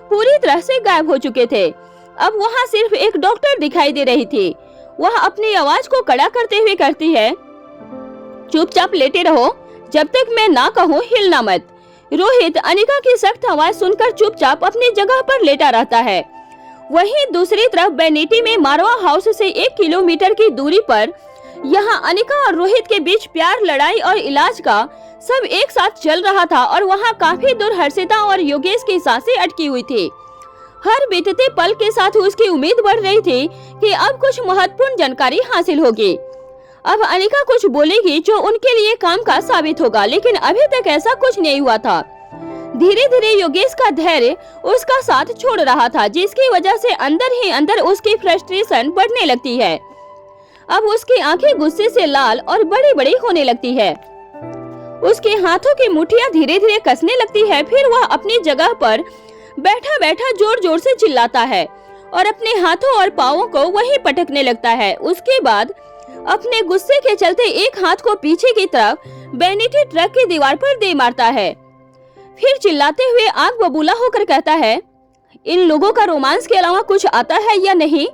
पूरी तरह से गायब हो चुके थे। अब वहाँ सिर्फ एक डॉक्टर दिखाई दे रही थी। वह अपनी आवाज को कड़ा करते हुए कहती है, चुपचाप लेटे रहो, जब तक मैं ना कहूँ हिलना मत। रोहित अनिका की सख्त आवाज सुनकर चुपचाप अपनी जगह पर लेटा रहता है। वहीं दूसरी तरफ बेनिटी में मारवा हाउस से 1 किलोमीटर की दूरी पर यहाँ अनिका और रोहित के बीच प्यार, लड़ाई और इलाज का सब एक साथ चल रहा था और वहाँ काफी दूर हर्षिता और योगेश की सांसें अटकी हुई थी। हर बीतते पल के साथ उसकी उम्मीद बढ़ रही थी कि अब कुछ महत्वपूर्ण जानकारी हासिल होगी। अब अनिका कुछ बोलेगी जो उनके लिए काम का साबित होगा, लेकिन अभी तक ऐसा कुछ नहीं हुआ था। धीरे धीरे योगेश का धैर्य उसका साथ छोड़ रहा था, जिसकी वजह से अंदर ही अंदर उसकी फ्रस्ट्रेशन बढ़ने लगती है। अब उसकी आंखें गुस्से से लाल और बड़ी बड़ी होने लगती है। उसके हाथों की मुठ्ठियां धीरे धीरे कसने लगती है। फिर वह अपनी जगह पर बैठा बैठा जोर जोर से चिल्लाता है और अपने हाथों और पाँवों को वहीं पटकने लगता है। उसके बाद अपने गुस्से के चलते एक हाथ को पीछे की तरफ बेनिटी ट्रक की दीवार पर दे मारता है। फिर चिल्लाते हुए आग बबूला होकर कहता है, इन लोगों का रोमांस के अलावा कुछ आता है या नहीं?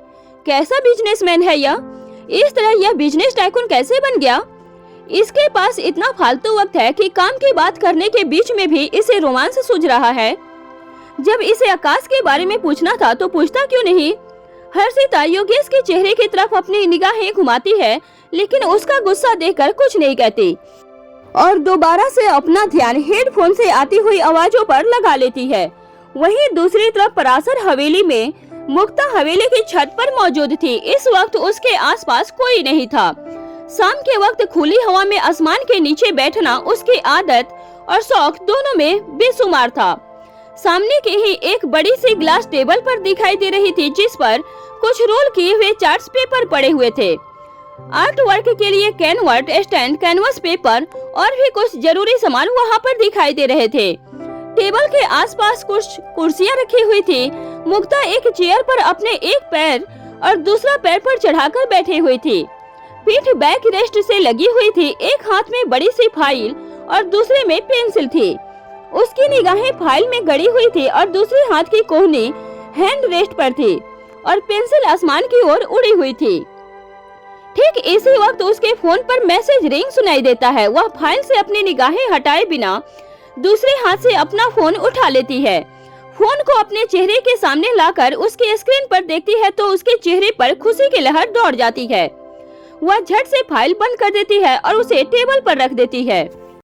कैसा बिजनेसमैन है यह? इस तरह यह बिजनेस टाइकून कैसे बन गया? इसके पास इतना फालतू वक्त है कि काम की बात करने के बीच में भी इसे रोमांस सूझ रहा है। जब इसे आकाश के बारे में पूछना था तो पूछता क्यों नहीं? हर्षिता योगेश के चेहरे की तरफ अपनी निगाहें घुमाती है, लेकिन उसका गुस्सा देखकर कुछ नहीं कहती और दोबारा से अपना ध्यान हेडफोन से आती हुई आवाजों पर लगा लेती है। वहीं दूसरी तरफ पराशर हवेली में मुक्ता हवेली की छत पर मौजूद थी। इस वक्त उसके आसपास कोई नहीं था। शाम के वक्त खुली हवा में आसमान के नीचे बैठना उसकी आदत और शौक दोनों में बेशुमार था। सामने की ही एक बड़ी सी ग्लास टेबल पर दिखाई दे रही थी, जिस पर कुछ रोल किए हुए चार्ट्स पेपर पड़े हुए थे। आर्ट वर्क के लिए कैनवर्ट स्टैंड, कैनवस पेपर और भी कुछ जरूरी सामान वहाँ पर दिखाई दे रहे थे। टेबल के आसपास कुछ कुर्सियाँ रखी हुई थी। मुक्ता एक चेयर पर अपने एक पैर और दूसरा पैर पर चढ़ाकर बैठी हुई थी। पीठ बैक रेस्ट से लगी हुई थी। एक हाथ में बड़ी सी फाइल और दूसरे में पेंसिल थी। उसकी निगाहें फाइल में गड़ी हुई थी और दूसरे हाथ की कोहनी हैंड रेस्ट पर थी और पेंसिल आसमान की ओर उड़ी हुई थी। ठीक इसी वक्त उसके फोन पर मैसेज रिंग सुनाई देता है। वह फाइल से अपनी निगाहें हटाए बिना दूसरे हाथ से अपना फोन उठा लेती है। फोन को अपने चेहरे के सामने लाकर उसके स्क्रीन पर देखती है तो उसके चेहरे पर खुशी की लहर दौड़ जाती है। वह झट से फाइल बंद कर देती है और उसे टेबल पर रख देती है।